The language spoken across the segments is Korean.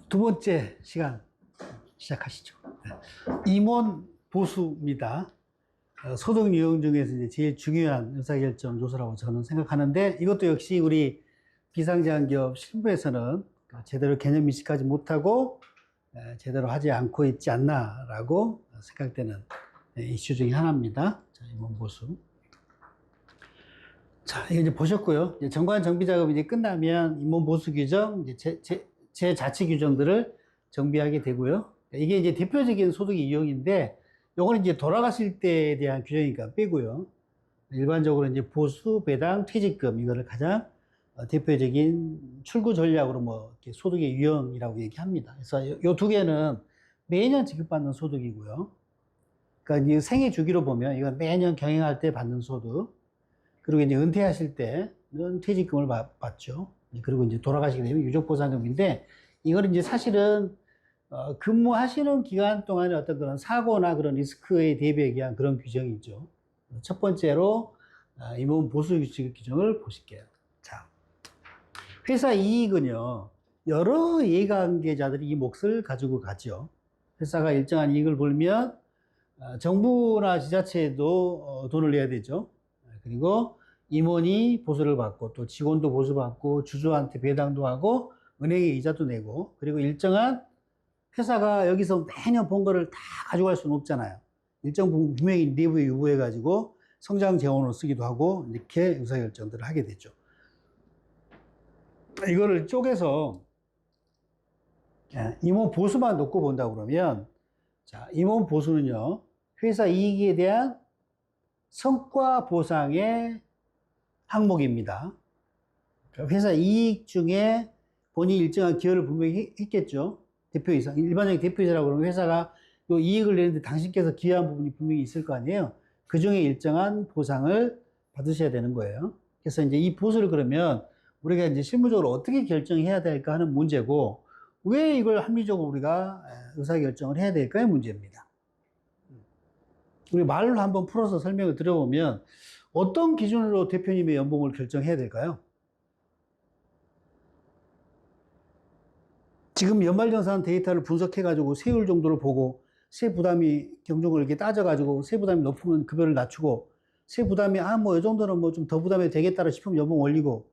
두 번째 시간 시작하시죠. 임원 보수입니다. 소득 유형 중에서 이제 제일 중요한 의사결정 요소라고 저는 생각하는데, 이것도 역시 우리 비상제한기업 실무에서는 제대로 개념 인식하지 못하고 제대로 하지 않고 있지 않나라고 생각되는 이슈 중에 하나입니다. 자, 임원 보수. 자, 이거 이제 보셨고요. 이제 정관 정비 작업이 이제 끝나면 임원 보수 규정, 이제 제 자치 규정들을 정비하게 되고요. 이게 이제 대표적인 소득의 유형인데, 요거는 이제 돌아가실 때에 대한 규정이니까 빼고요. 일반적으로 이제 보수, 배당, 퇴직금, 이거를 가장 대표적인 출구 전략으로 뭐 이렇게 소득의 유형이라고 얘기합니다. 그래서 요 두 개는 매년 지급받는 소득이고요. 그러니까 이제 생애 주기로 보면 이건 매년 경영할 때 받는 소득, 그리고 이제 은퇴하실 때는 퇴직금을 받죠. 그리고 이제 돌아가시게 되면 유족보상금인데, 이거는 이제 사실은 근무하시는 기간 동안에 어떤 그런 사고나 그런 리스크에 대비하기 위한 그런 규정이죠. 첫 번째로 임원 보수 지급 규정을 보실게요. 자, 회사 이익은요, 여러 이해관계자들이 이 몫을 가지고 가죠. 회사가 일정한 이익을 벌면 정부나 지자체도 돈을 내야 되죠. 그리고 임원이 보수를 받고, 또 직원도 보수받고, 주주한테 배당도 하고, 은행에 이자도 내고, 그리고 일정한 회사가 여기서 매년 번 거를 다 가져갈 수는 없잖아요. 일정 부분 분명히 내부에 유보해가지고 성장 재원으로 쓰기도 하고, 이렇게 의사결정들을 하게 되죠. 이거를 쪼개서 임원 보수만 놓고 본다 그러면, 자, 임원 보수는요, 회사 이익에 대한 성과 보상의 항목입니다. 회사 이익 중에 본인이 일정한 기여를 분명히 했겠죠. 대표이사, 일반적인 대표이사라고 그러면 회사가 요 이익을 내는데 당신께서 기여한 부분이 분명히 있을 거 아니에요. 그 중에 일정한 보상을 받으셔야 되는 거예요. 그래서 이제 이 보수를 그러면 우리가 이제 실무적으로 어떻게 결정해야 될까 하는 문제고, 왜 이걸 합리적으로 우리가 의사결정을 해야 될까의 문제입니다. 우리 말로 한번 풀어서 설명을 드려보면, 어떤 기준으로 대표님의 연봉을 결정해야 될까요? 지금 연말정산 데이터를 분석해가지고 세율 정도를 보고, 세 부담이 경종을 이렇게 따져가지고 세 부담이 높으면 급여를 낮추고, 세 부담이 뭐 이 정도는 뭐 좀 더 부담이 되겠다 싶으면 연봉 올리고,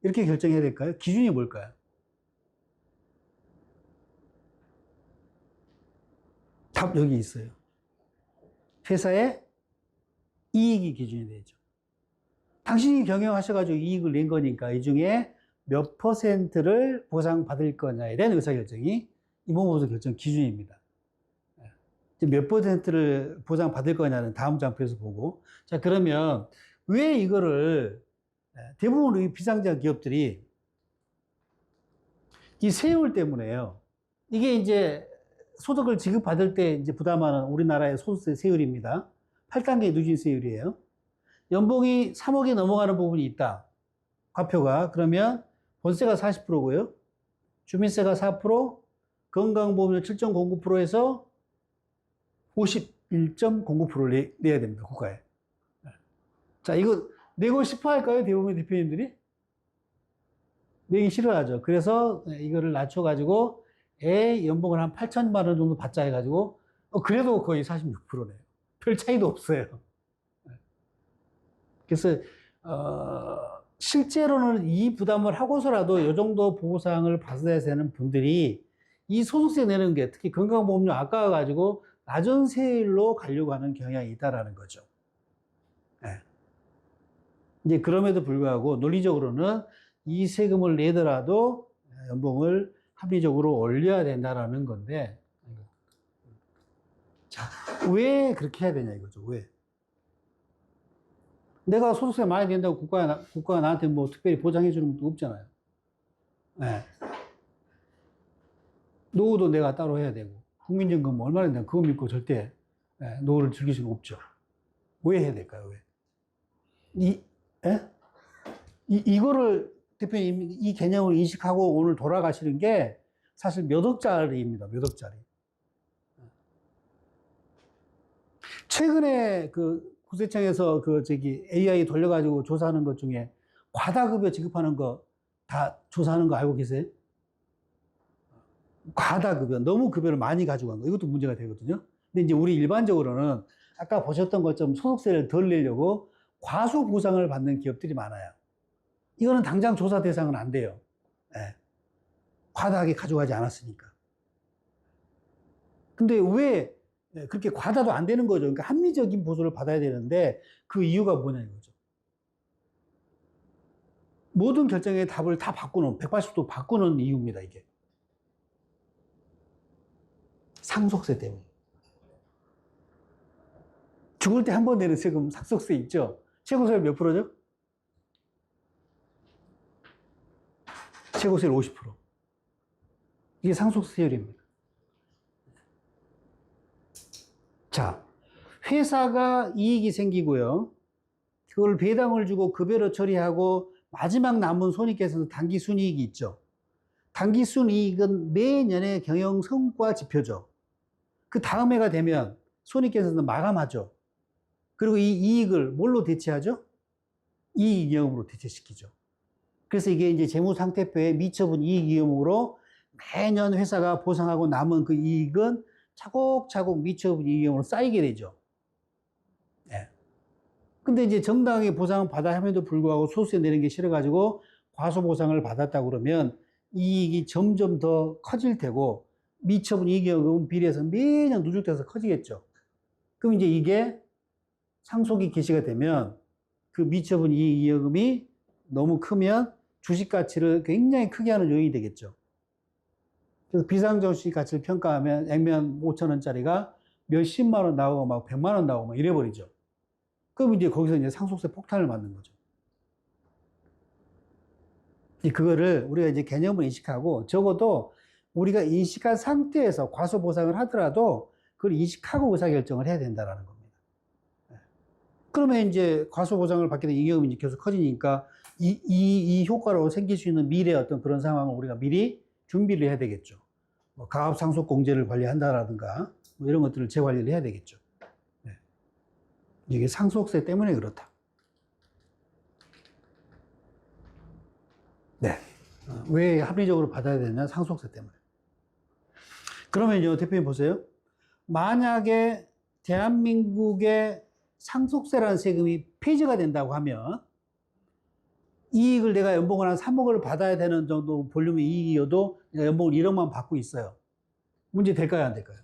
이렇게 결정해야 될까요? 기준이 뭘까요? 답 여기 있어요. 회사의 이익이 기준이 되죠. 당신이 경영하셔가지고 이익을 낸 거니까 이 중에 몇 퍼센트를 보상받을 거냐에 대한 의사결정이 임원보수 결정 기준입니다. 몇 퍼센트를 보상받을 거냐는 다음 장표에서 보고, 자, 그러면 왜 이거를 대부분 우리 비상장 기업들이 이 세율 때문에요. 이게 이제 소득을 지급받을 때 이제 부담하는 우리나라의 소득세 세율입니다. 8단계 누진세율이에요. 연봉이 3억이 넘어가는 부분이 있다. 과표가. 그러면 본세가 40%고요. 주민세가 4%, 건강보험료 7.09%에서 51.09%를 내야 됩니다. 국가에. 자, 이거 내고 싶어 할까요? 대부분 대표님들이? 내기 싫어하죠. 그래서 이거를 낮춰가지고 연봉을 한 8천만 원 정도 받자 해가지고, 그래도 거의 46%네요. 별 차이도 없어요. 그래서 실제로는 이 부담을 하고서라도 이 정도 보상을 받아야 되는 분들이 이 소득세 내는 게, 특히 건강보험료 아까워가지고 낮은 세율로 가려고 하는 경향이 있다라는 거죠. 네. 이제 그럼에도 불구하고 논리적으로는 이 세금을 내더라도 연봉을 합리적으로 올려야 된다라는 건데, 자, 왜 그렇게 해야 되냐 이거죠. 왜? 내가 소득세 많이 낸다고 국가가 나한테 뭐 특별히 보장해 주는 것도 없잖아요. 네. 노후도 내가 따로 해야 되고, 국민연금 얼마나 된다 그거 믿고 절대 노후를 즐길 수는 없죠. 왜 해야 될까요? 왜? 이거를 대표님 이 개념을 인식하고 오늘 돌아가시는 게 사실 몇 억짜리입니다. 몇 억짜리. 최근에 그 국세청에서 AI 돌려가지고 조사하는 것 중에 과다급여 지급하는 거 다 조사하는 거 알고 계세요? 과다급여, 너무 급여를 많이 가지고 간 거, 이것도 문제가 되거든요. 근데 이제 우리 일반적으로는 아까 보셨던 것처럼 소득세를 덜 내려고 과소 보상을 받는 기업들이 많아요. 이거는 당장 조사 대상은 안 돼요. 예. 과다하게 가져가지 않았으니까. 근데 왜 그렇게 과다도 안 되는 거죠? 그러니까 합리적인 보수를 받아야 되는데 그 이유가 뭐냐 이거죠. 모든 결정의 답을 다 바꾸는, 180도 바꾸는 이유입니다, 이게. 상속세 때문에. 죽을 때 한 번 내는 세금 상속세 있죠? 최고세율 몇 프로죠? 최고세율 50%. 이게 상속세율입니다. 자, 회사가 이익이 생기고요. 그걸 배당을 주고 급여로 처리하고 마지막 남은 손익계산서 당기순이익이 있죠. 당기순이익은 매년의 경영 성과 지표죠. 그 다음 해가 되면 손익계산서 마감하죠. 그리고 이 이익을 뭘로 대체하죠? 이익이익으로 대체시키죠. 그래서 이게 이제 재무상태표에 미처분 이익이익으로 매년 회사가 보상하고 남은 그 이익은 차곡차곡 미처분 이익으로 쌓이게 되죠. 예. 근데 이제 정당하게 보상을 받아 함에도 불구하고 소수세 내는 게 싫어가지고 과소보상을 받았다고 그러면 이익이 점점 더 커질 테고 미처분 이익은 비례해서 매년 누적돼서 커지겠죠. 그럼 이제 이게 상속이 개시가 되면 그 미처분 이익이익금이 너무 크면 주식 가치를 굉장히 크게 하는 요인이 되겠죠. 그래서 비상주식 가치를 평가하면 액면 5,000원짜리가 몇십만 원 나오고 막 100만 원 나오고 막 이래버리죠. 그럼 이제 거기서 이제 상속세 폭탄을 맞는 거죠. 그거를 우리가 이제 개념을 인식하고 적어도 우리가 인식한 상태에서 과소보상을 하더라도 그걸 인식하고 의사결정을 해야 된다는 겁니다. 그러면 이제 과소보상을 받게 된 이익금이 이제 계속 커지니까 이 효과로 생길 수 있는 미래의 어떤 그런 상황을 우리가 미리 준비를 해야 되겠죠. 뭐 가압상속공제를 관리한다라든가 뭐 이런 것들을 재관리를 해야 되겠죠. 네. 이게 상속세 때문에 그렇다. 네. 왜 합리적으로 받아야 되냐? 상속세 때문에. 그러면 이제 대표님 보세요. 만약에 대한민국의 상속세라는 세금이 폐지가 된다고 하면 이익을 내가 연봉을 한 3억을 받아야 되는 정도 볼륨의 이익이어도 내가 연봉을 1억만 받고 있어요. 문제 될까요? 안 될까요?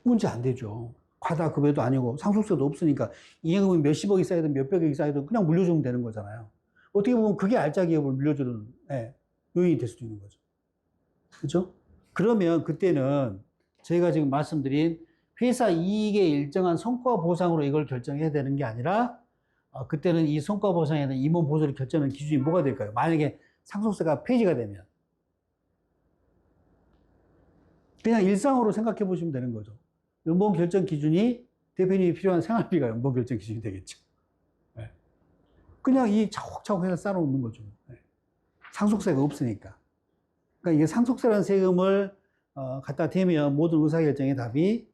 문제 안 되죠. 과다급여도 아니고 상속세도 없으니까 이익금이 몇십억이 쌓이든 몇백억이 쌓이든 그냥 물려주면 되는 거잖아요. 어떻게 보면 그게 알짜 기업을 물려주는 요인이 될 수도 있는 거죠. 그렇죠? 그러면 그때는 저희가 지금 말씀드린 회사 이익의 일정한 성과 보상으로 이걸 결정해야 되는 게 아니라 그때는 이 성과 보상에 대한 임원 보수를 결정하는 기준이 뭐가 될까요? 만약에 상속세가 폐지가 되면 그냥 일상으로 생각해 보시면 되는 거죠. 연봉 결정 기준이 대표님이 필요한 생활비가 연봉 결정 기준이 되겠죠. 네. 그냥 이 차곡차곡 해서 쌓아놓는 거죠. 네. 상속세가 없으니까. 그러니까 이게 상속세라는 세금을 갖다 대면 모든 의사결정의 답이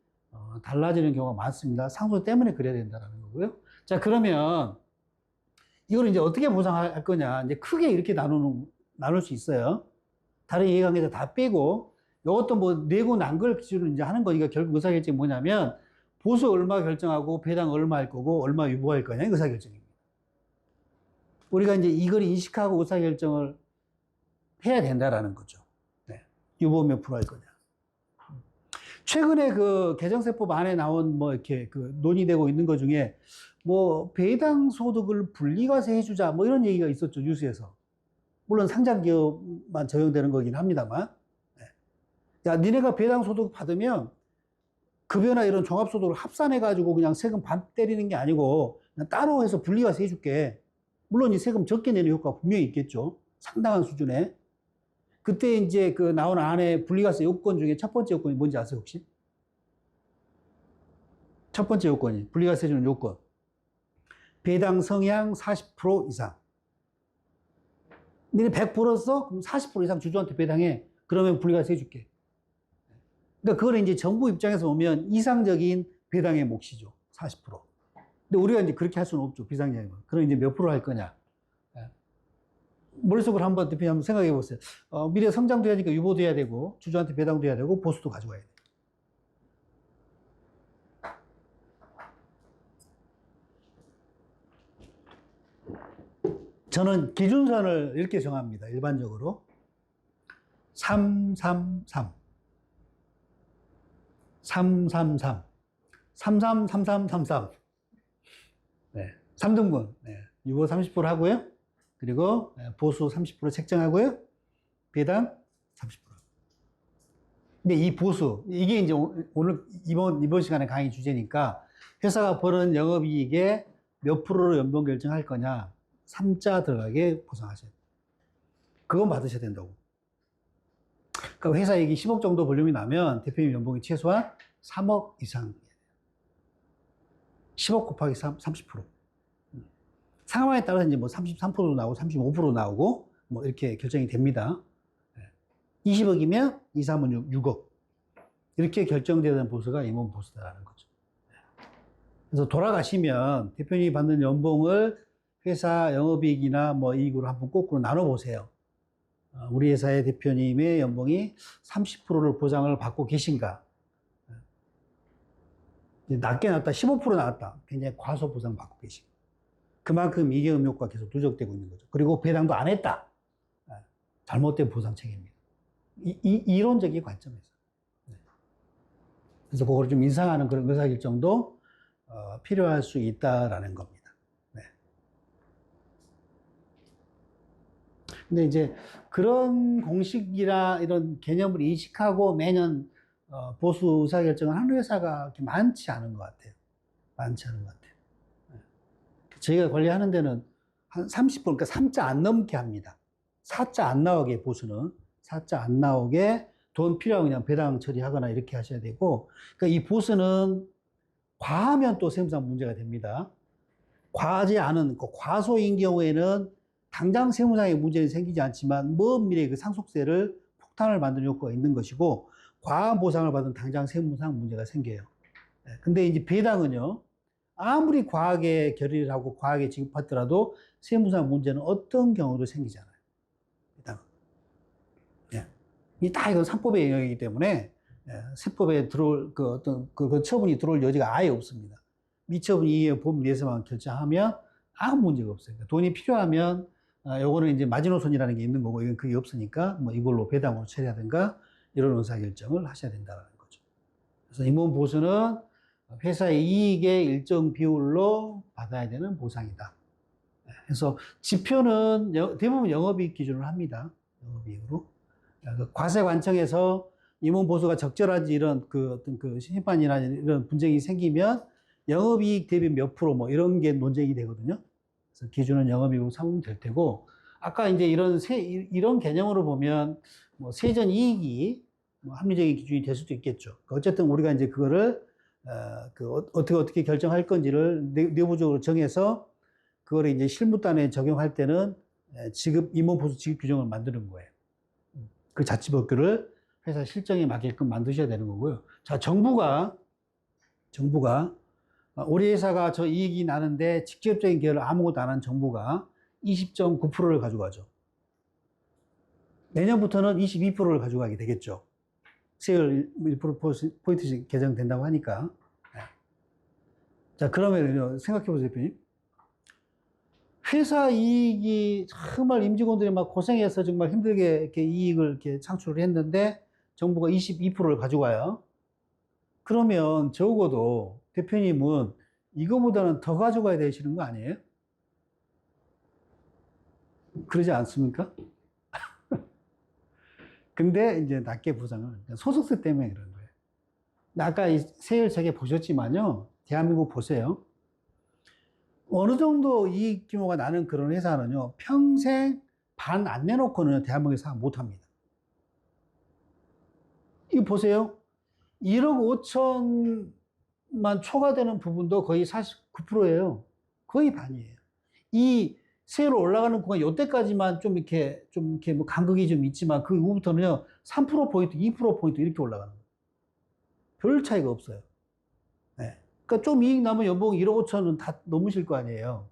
달라지는 경우가 많습니다. 상속세 때문에 그래야 된다는 거고요. 자, 그러면 이걸 이제 어떻게 보상할 거냐. 이제 크게 이렇게 나눌 수 있어요. 다른 이해관계자 다 빼고 이것도 뭐 내고 난 걸 기준으로 이제 하는 거니까 결국 의사결정이 뭐냐면 보수 얼마 결정하고 배당 얼마 할 거고 얼마 유보할 거냐 의사결정입니다. 우리가 이제 이걸 인식하고 의사결정을 해야 된다라는 거죠. 네. 유보 몇 프로 할 거냐. 최근에 그 개정세법 안에 나온 뭐 이렇게 그 논의되고 있는 것 중에 뭐 배당 소득을 분리과세 해주자 뭐 이런 얘기가 있었죠. 뉴스에서. 물론 상장 기업만 적용되는 거긴 합니다만. 네. 야, 니네가 배당 소득 받으면 급여나 이런 종합소득을 합산해가지고 그냥 세금 반 때리는 게 아니고 그냥 따로 해서 분리과세 해줄게. 물론 이 세금 적게 내는 효과가 분명히 있겠죠. 상당한 수준에. 그때 이제 그 나온 안에 분리과세 요건 중에 첫 번째 요건이 뭔지 아세요, 혹시? 첫 번째 요건이 분리과세 해주는 요건. 배당 성향 40% 이상. 너네 100% 써? 그럼 40% 이상 주주한테 배당해. 그러면 분리과세 해줄게. 그러니까 그거는 이제 정부 입장에서 보면 이상적인 배당의 몫이죠. 40%. 근데 우리가 이제 그렇게 할 수는 없죠. 비상장애는. 그럼 이제 몇 프로 할 거냐. 머릿속으로 한번 대표님 한번 생각해 보세요. 미래 성장도 해야 되니까 유보도 해야 되고, 주주한테 배당도 해야 되고, 보수도 가져가야 돼요. 저는 기준선을 이렇게 정합니다. 일반적으로. 333. 333. 333333. 네. 3등분. 네. 유보 30% 하고요. 그리고 보수 30% 책정하고요. 배당 30%. 근데 이 보수, 이게 이제 오늘 이번 시간에 강의 주제니까 회사가 버는 영업이익의 몇 프로로 연봉 결정할 거냐. 3자 들어가게 보상하셔야 돼요. 그건 받으셔야 된다고. 그러니까 회사 이익이 10억 정도 볼륨이 나면 대표님 연봉이 최소한 3억 이상. 10억 곱하기 30%. 상황에 따라서 이제 뭐 33%도 나오고 35%도 나오고 뭐 이렇게 결정이 됩니다. 20억이면 2, 3은 6억. 이렇게 결정되는 보수가 임원 보수다라는 거죠. 그래서 돌아가시면 대표님이 받는 연봉을 회사 영업이익이나 뭐 이익으로 한번 거꾸로 나눠보세요. 우리 회사의 대표님의 연봉이 30%를 보장을 받고 계신가? 낮게 나왔다, 15% 나왔다. 굉장히 과소 보상 받고 계신가? 그만큼 이계음 효과가 계속 누적되고 있는 거죠. 그리고 배당도 안 했다. 잘못된 보상 책임입니다. 이론적인 관점에서. 그래서 그걸 좀 인상하는 그런 의사결정도 필요할 수 있다라는 겁니다. 근데 이제 그런 공식이나 이런 개념을 인식하고 매년 보수 의사결정을 하는 회사가 그렇게 많지 않은 것 같아요. 많지 않은 것 같아요. 저희가 관리하는 데는 한 30%, 그러니까 3자 안 넘게 합니다. 4자 안 나오게 보수는 4자 안 나오게 돈 필요하면 그냥 배당 처리하거나 이렇게 하셔야 되고, 그러니까 이 보수는 과하면 또 세무상 문제가 됩니다. 과하지 않은 과소인 경우에는 당장 세무상의 문제는 생기지 않지만 먼 미래에 그 상속세를 폭탄을 만드는 효과가 있는 것이고, 과한 보상을 받은 당장 세무상 문제가 생겨요. 근데 이제 배당은요, 아무리 과하게 결의를 하고 과하게 지급하더라도 세무상 문제는 어떤 경우도 생기잖아요. 배당은. 다 이건 상법의 영역이기 때문에 세법에 들어올 그 처분이 들어올 여지가 아예 없습니다. 미처분 이외의 법 내에서만 결정하면 아무 문제가 없어요. 돈이 필요하면 요거는 이제 마지노선이라는 게 있는 거고, 이건 그게 없으니까 뭐 이걸로 배당으로 처리하든가 이런 의사결정을 하셔야 된다는 거죠. 그래서 임원 보수는 회사의 이익의 일정 비율로 받아야 되는 보상이다. 그래서 지표는 대부분 영업이익 기준으로 합니다. 영업이익으로. 과세 관청에서 임원 보수가 적절한지 이런 어떤 심판이나 이런 분쟁이 생기면 영업이익 대비 몇 프로 뭐 이런 게 논쟁이 되거든요. 그래서 기준은 영업이익으로 삼으면 될 테고, 아까 이제 이런 개념으로 보면 뭐 세전 이익이 뭐 합리적인 기준이 될 수도 있겠죠. 어쨌든 우리가 이제 그거를 어떻게 결정할 건지를 내부적으로 정해서 그거를 이제 실무단에 적용할 때는 임원 보수 지급 규정을 만드는 거예요. 그 자치법규를 회사 실정에 맞게끔 만드셔야 되는 거고요. 자, 정부가 우리 회사가 저 이익이 나는데 직접적인 기여를 아무것도 안 한 정부가 20.9%를 가져가죠. 내년부터는 22%를 가져가게 되겠죠. 세율 1%포인트씩 개정된다고 하니까. 자, 그러면 생각해 보세요, 대표님. 회사 이익이 정말 임직원들이 막 고생해서 정말 힘들게 이렇게 이익을 이렇게 창출을 했는데 정부가 22%를 가져가요. 그러면 적어도 대표님은 이거보다는 더 가져가야 되시는 거 아니에요? 그러지 않습니까? 근데 이제 낮게 보상을, 소득세 때문에 그런 거예요. 아까 이 세율 세계 보셨지만요. 대한민국 보세요. 어느 정도 이익 규모가 나는 그런 회사는요, 평생 반 안 내놓고는 대한민국에서 못 합니다. 이거 보세요. 1억 5천만 초과되는 부분도 거의 49%예요. 거의 반이에요. 이 세율 올라가는 구간, 요때까지만 좀 이렇게 뭐 간극이 좀 있지만, 그 이후부터는요, 3%포인트, 2%포인트 이렇게 올라가는 거예요. 별 차이가 없어요. 네. 그러니까 좀 이익 나면 연봉 1억 5천은 다 넘으실 거 아니에요.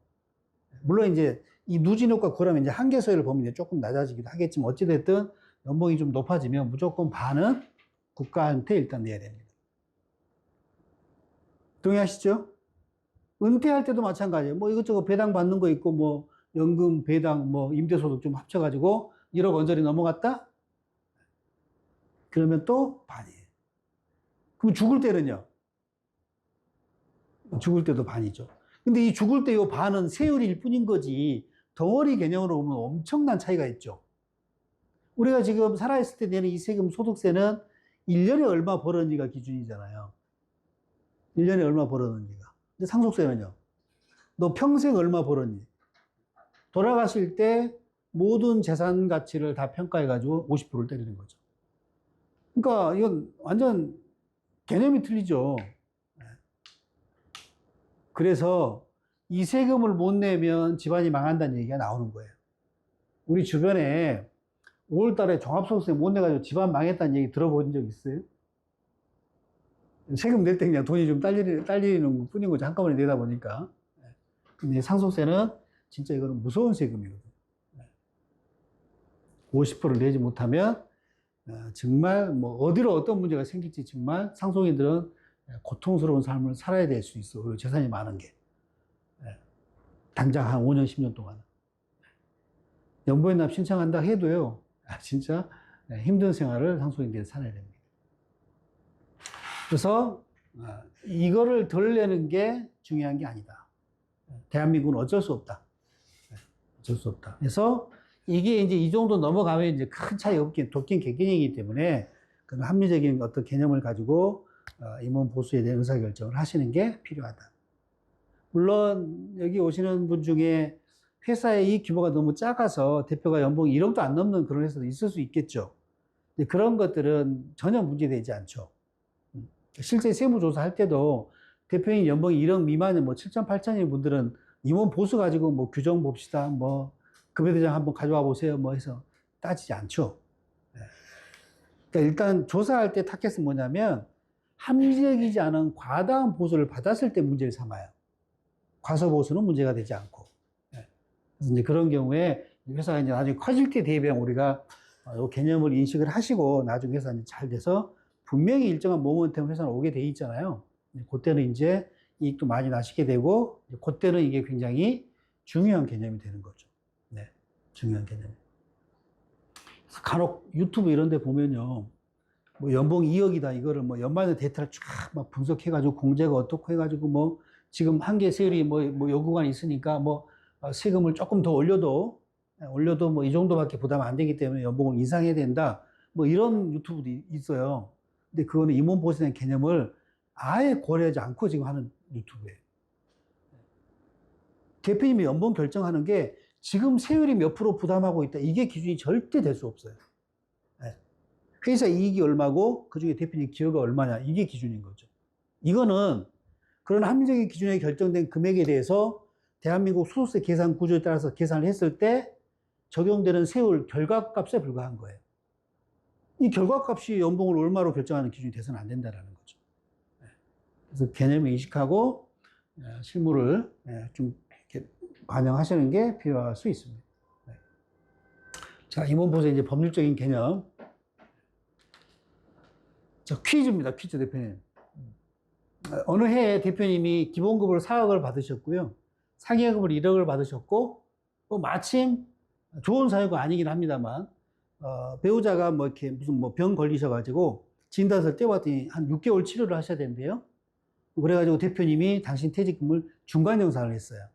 물론 이제 이 누진업과 그러면 이제 한계서열을 보면 이제 조금 낮아지기도 하겠지만 어찌됐든 연봉이 좀 높아지면 무조건 반은 국가한테 일단 내야 됩니다. 동의하시죠? 은퇴할 때도 마찬가지예요. 뭐 이것저것 배당 받는 거 있고 뭐 연금, 배당, 뭐 임대소득 좀 합쳐가지고 1억 언저리 넘어갔다? 그러면 또 반이에요. 그럼 죽을 때는요? 죽을 때도 반이죠. 근데 이 죽을 때 이 반은 세율일 뿐인 거지 덩어리 개념으로 보면 엄청난 차이가 있죠. 우리가 지금 살아있을 때 내는 이 세금 소득세는 1년에 얼마 벌었는지가 기준이잖아요. 1년에 얼마 벌었는지가. 근데 상속세는요? 너 평생 얼마 벌었니? 돌아가실 때 모든 재산 가치를 다 평가해가지고 50%를 때리는 거죠. 그러니까 이건 완전 개념이 틀리죠. 그래서 이 세금을 못 내면 집안이 망한다는 얘기가 나오는 거예요. 우리 주변에 5월 달에 종합소득세 못 내가지고 집안 망했다는 얘기 들어본 적 있어요? 세금 낼 때 그냥 돈이 좀 딸리는 뿐인 거죠. 한꺼번에 내다 보니까. 근데 상속세는 진짜 이거는 무서운 세금이거든요. 50%를 내지 못하면 정말 뭐 어디로 어떤 문제가 생길지 정말 상속인들은 고통스러운 삶을 살아야 될 수 있어. 그리고 재산이 많은 게. 당장 한 5년, 10년 동안. 연보연납 신청한다 해도요, 진짜 힘든 생활을 상속인들이 살아야 됩니다. 그래서 이거를 덜 내는 게 중요한 게 아니다. 대한민국은 어쩔 수 없다. 어쩔 수 없다. 그래서 이게 이제 이 정도 넘어가면 이제 큰 차이 없긴, 도끼 객견이기 때문에 그런 합리적인 어떤 개념을 가지고 임원 보수에 대한 의사결정을 하시는 게 필요하다. 물론 여기 오시는 분 중에 회사의 이익 규모가 너무 작아서 대표가 연봉이 1억도 안 넘는 그런 회사도 있을 수 있겠죠. 근데 그런 것들은 전혀 문제되지 않죠. 실제 세무조사 할 때도 대표님 연봉이 1억 미만의 뭐 7천, 8천인 분들은 임원 보수 가지고 뭐 규정 봅시다. 뭐 급여대장 한번 가져와 보세요. 뭐 해서 따지지 않죠. 그러니까 일단 조사할 때 타겟은 뭐냐면 합리적이지 않은 과다한 보수를 받았을 때 문제를 삼아요. 과소 보수는 문제가 되지 않고. 그래서 이제 그런 경우에 회사가 이제 나중에 커질 때 대비한 우리가 이 개념을 인식을 하시고 나중에 회사가 이제 잘 돼서 분명히 일정한 모멘텀 회사는 오게 돼 있잖아요. 그때는 이제 이익도 많이 나시게 되고, 그때는 이게 굉장히 중요한 개념이 되는 거죠. 네. 중요한 개념. 간혹 유튜브 이런 데 보면요. 뭐 연봉 2억이다. 이거를 뭐 연말에 데이터를 쫙 막 분석해가지고 공제가 어떻고 해가지고 뭐 지금 한계 세율이 뭐 요구가 있으니까 뭐 세금을 조금 더 올려도 뭐 이 정도밖에 부담 안 되기 때문에 연봉을 인상해야 된다. 뭐 이런 유튜브도 있어요. 근데 그거는 임원 보수에 대한 개념을 아예 고려하지 않고 지금 하는 유튜브예요. 대표님이 연봉 결정하는 게 지금 세율이 몇 프로 부담하고 있다. 이게 기준이 절대 될 수 없어요. 회사 이익이 얼마고 그중에 대표님 기여가 얼마냐. 이게 기준인 거죠. 이거는 그런 합리적인 기준에 결정된 금액에 대해서 대한민국 소득세 계산 구조에 따라서 계산을 했을 때 적용되는 세율 결과값에 불과한 거예요. 이 결과값이 연봉을 얼마로 결정하는 기준이 돼서는 안 된다는 거죠. 그래서 개념을 인식하고 실무를 좀 이렇게 반영하시는 게 필요할 수 있습니다. 자, 임원보수의 이제 법률적인 개념. 자, 퀴즈입니다. 퀴즈 대표님. 어느 해에 대표님이 기본급으로 4억을 받으셨고요. 상여급을 1억을 받으셨고, 또 마침 좋은 사유가 아니긴 합니다만, 배우자가 뭐 이렇게 무슨 뭐 병 걸리셔가지고 진단서를 떼봤더니 한 6개월 치료를 하셔야 된대요. 그래가지고 대표님이 당신 퇴직금을 중간정산을 했어요.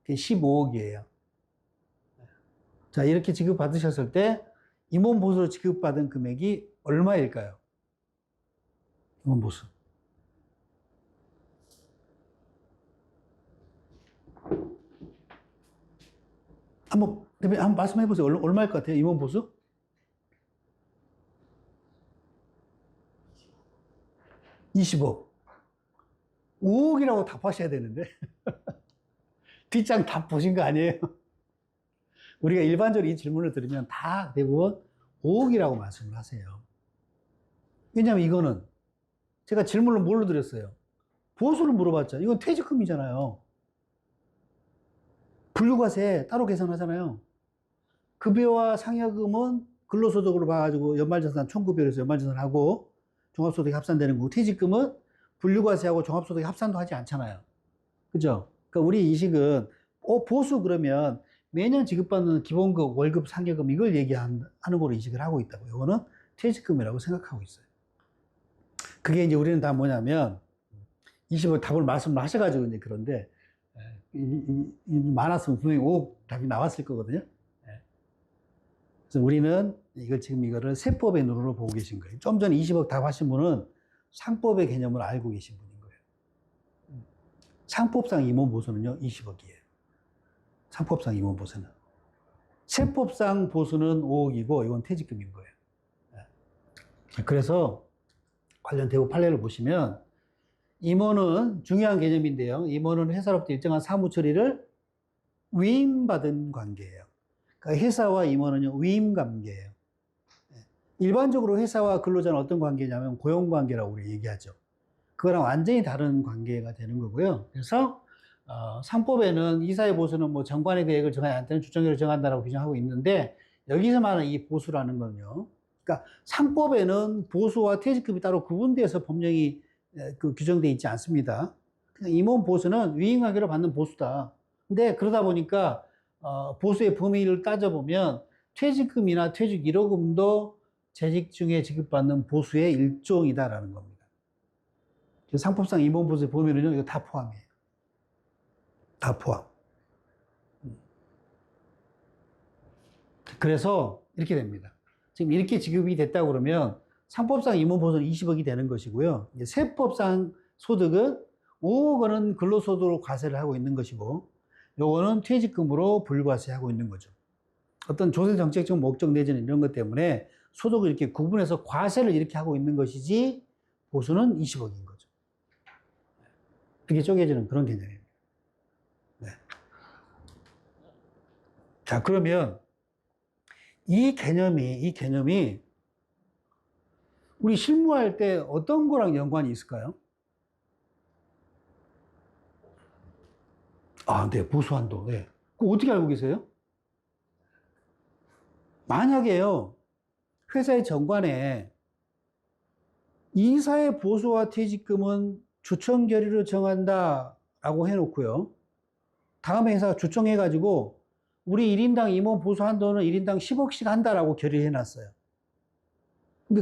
그게 15억이에요. 자, 이렇게 지급받으셨을 때 임원보수로 지급받은 금액이 얼마일까요? 임원보수. 대표님 한번 말씀해 보세요. 얼마일 것 같아요? 임원보수? 20억. 5억이라고 답하셔야 되는데. 뒷장 답 보신 거 아니에요? 우리가 일반적으로 이 질문을 들으면 다 대부분 5억이라고 말씀을 하세요. 왜냐하면 이거는 제가 질문을 뭘로 드렸어요? 보수를 물어봤죠. 이건 퇴직금이잖아요. 분류과세 따로 계산하잖아요. 급여와 상여금은 근로소득으로 봐가지고 연말정산, 총급여에서 연말정산하고 종합소득이 합산되는 거고, 퇴직금은 분류과세하고 종합소득이 합산도 하지 않잖아요. 그죠? 그러니까 우리 인식은, 보수 그러면 매년 지급받는 기본급, 월급, 상여금 이걸 얘기하는 걸로 인식을 하고 있다고. 이거는 퇴직금이라고 생각하고 있어요. 그게 이제 우리는 다 뭐냐면, 20억 답을 말씀을 하셔가지고 이제 그런데, 많았으면 분명히 5억 답이 나왔을 거거든요. 그래서 우리는 이거를 세법의 눈으로 보고 계신 거예요. 좀 전에 20억 답 하신 분은 상법의 개념을 알고 계신 분인 거예요. 상법상 임원보수는요, 20억이에요. 상법상 임원보수는. 세법상 보수는 5억이고, 이건 퇴직금인 거예요. 그래서 관련 대우 판례를 보시면, 임원은 중요한 개념인데요. 임원은 회사로부터 일정한 사무 처리를 위임받은 관계예요. 그러니까 회사와 임원은요, 위임 관계예요. 일반적으로 회사와 근로자는 어떤 관계냐면 고용관계라고 우리 얘기하죠. 그거랑 완전히 다른 관계가 되는 거고요. 그래서 상법에는 이사의 보수는 뭐 정관의 계획을 정하지 않을 때는 주정기를 정한다라고 규정하고 있는데, 여기서 말하는 이 보수라는 건요, 그러니까 상법에는 보수와 퇴직금이 따로 구분되어서 법령이 규정되어 있지 않습니다. 임원 보수는 위임관계로 받는 보수다. 근데 그러다 보니까 보수의 범위를 따져보면 퇴직금이나 퇴직 1호금도 재직 중에 지급받는 보수의 일종이다라는 겁니다. 상법상 임원 보수의 범위는요, 이거 다 포함이에요. 다 포함. 그래서 이렇게 됩니다. 지금 이렇게 지급이 됐다고 그러면 상법상 임원 보수는 20억이 되는 것이고요. 세법상 소득은 5억 원은 근로소득으로 과세를 하고 있는 것이고, 요거는 퇴직금으로 불과세하고 있는 거죠. 어떤 조세 정책적 목적 내지는 이런 것 때문에 소득을 이렇게 구분해서 과세를 이렇게 하고 있는 것이지, 보수는 20억인 거죠. 이렇게 쪼개지는 그런 개념입니다. 네. 자, 그러면 이 개념이 우리 실무할 때 어떤 거랑 연관이 있을까요? 네, 보수한도. 네. 그거 어떻게 알고 계세요? 만약에요, 회사의 정관에 이사의 보수와 퇴직금은 주청 결의로 정한다라고 해놓고요, 다음에 회사가 주청해가지고 우리 1인당 임원 보수 한도는 1인당 10억씩 한다라고 결의해놨어요.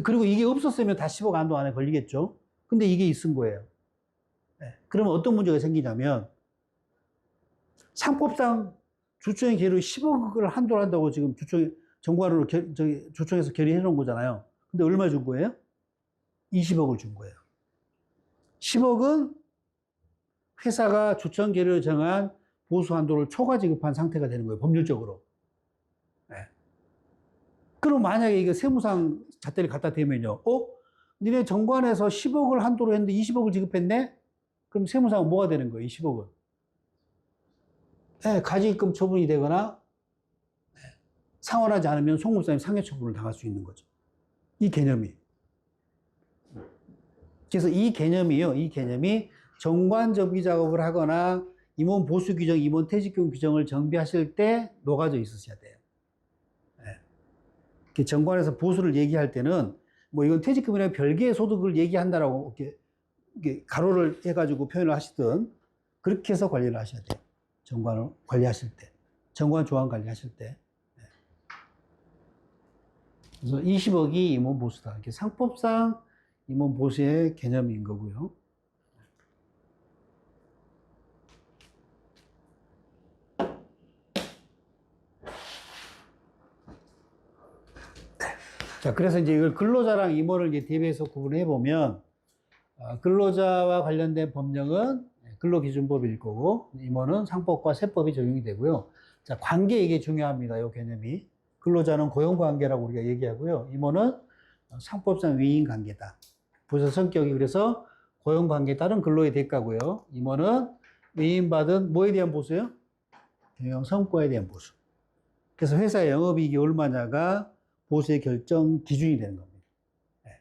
그리고 이게 없었으면 다 10억 한도 안에 걸리겠죠. 근데 이게 있은 거예요. 네. 그러면 어떤 문제가 생기냐면, 상법상 주청의 계류 10억을 한도로 한다고 지금 정관으로 주청에서 결의해 놓은 거잖아요. 근데 얼마 준 거예요? 20억을 준 거예요. 10억은 회사가 주청 계류를 정한 보수 한도를 초과 지급한 상태가 되는 거예요, 법률적으로. 네. 그럼 만약에 이게 세무상 잣대를 갖다 대면요, 니네 정관에서 10억을 한도로 했는데 20억을 지급했네? 그럼 세무상은 뭐가 되는 거예요, 20억은? 네, 가지입금 처분이 되거나, 상환하지 않으면 송금상의 상해 처분을 당할 수 있는 거죠. 이 개념이. 그래서 이 개념이 정관 정비 작업을 하거나 임원 보수 규정, 임원 퇴직금 규정을 정비하실 때 녹아져 있으셔야 돼요. 네. 정관에서 보수를 얘기할 때는 뭐 이건 퇴직금이나 별개의 소득을 얘기한다라고 이렇게 가로를 해가지고 표현을 하시든 그렇게 해서 관리를 하셔야 돼요. 정관을 관리하실 때, 정관 조항 관리하실 때. 그래서 20억이 임원 보수다. 이렇게 상법상 임원 보수의 개념인 거고요. 자, 그래서 이제 이걸 근로자랑 임원을 이제 대비해서 구분해 보면, 근로자와 관련된 법령은 근로기준법일 거고, 임원은 상법과 세법이 적용이 되고요. 자, 관계 이게 중요합니다. 이 개념이. 근로자는 고용관계라고 우리가 얘기하고요. 임원은 상법상 위임관계다. 부서 성격이 그래서 고용관계에 따른 근로의 대가고요. 임원은 위임받은 뭐에 대한 보수요? 경영 성과에 대한 보수. 그래서 회사의 영업이익이 얼마냐가 보수의 결정 기준이 되는 겁니다. 네.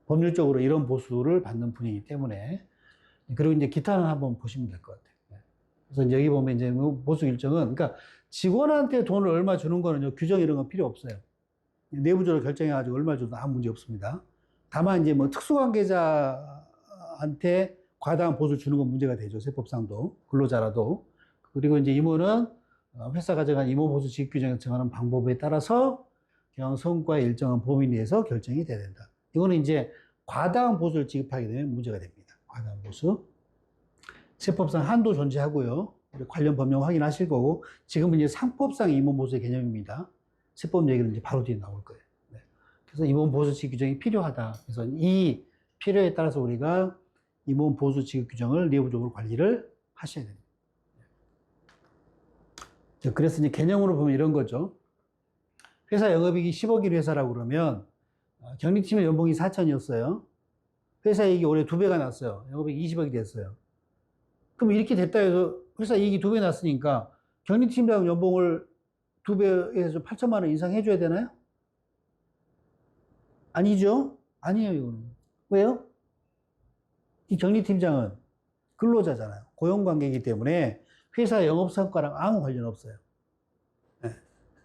법률적으로 이런 보수를 받는 분이기 때문에. 그리고 이제 기타는 한번 보시면 될 것 같아요. 네. 그래서 이제 여기 보면 이제 보수 일정은, 그러니까 직원한테 돈을 얼마 주는 거는요, 규정 이런 건 필요 없어요. 내부적으로 결정해가지고 얼마 줘도 아무 문제 없습니다. 다만 이제 뭐 특수관계자한테 과다한 보수를 주는 건 문제가 되죠. 세법상도. 근로자라도. 그리고 이제 임원은 회사가 정한 임원 보수 지급 규정을 정하는 방법에 따라서 경영 성과의 일정한 범위 내에서 결정이 돼야 된다. 이거는 이제 과다한 보수를 지급하게 되면 문제가 됩니다. 과다한 보수. 세법상 한도 존재하고요. 관련 법령 확인하실 거고, 지금은 이제 상법상 임원 보수의 개념입니다. 세법 얘기는 이제 바로 뒤에 나올 거예요. 네. 그래서 임원 보수 지급 규정이 필요하다. 그래서 이 필요에 따라서 우리가 임원 보수 지급 규정을 내부적으로 관리를 하셔야 됩니다. 그래서 이제 개념으로 보면 이런 거죠. 회사 영업이익이 10억일 회사라고 그러면 경리팀의 연봉이 4천이었어요. 회사 이익이 올해 2배가 났어요. 영업이익 20억이 됐어요. 그럼 이렇게 됐다 해서 회사 이익이 2배 났으니까 경리팀장 연봉을 2배에서 8천만 원 인상해 줘야 되나요? 아니죠? 아니에요, 이거는. 왜요? 이 경리팀장은 근로자잖아요. 고용관계이기 때문에 회사 영업성과랑 아무 관련 없어요. 네.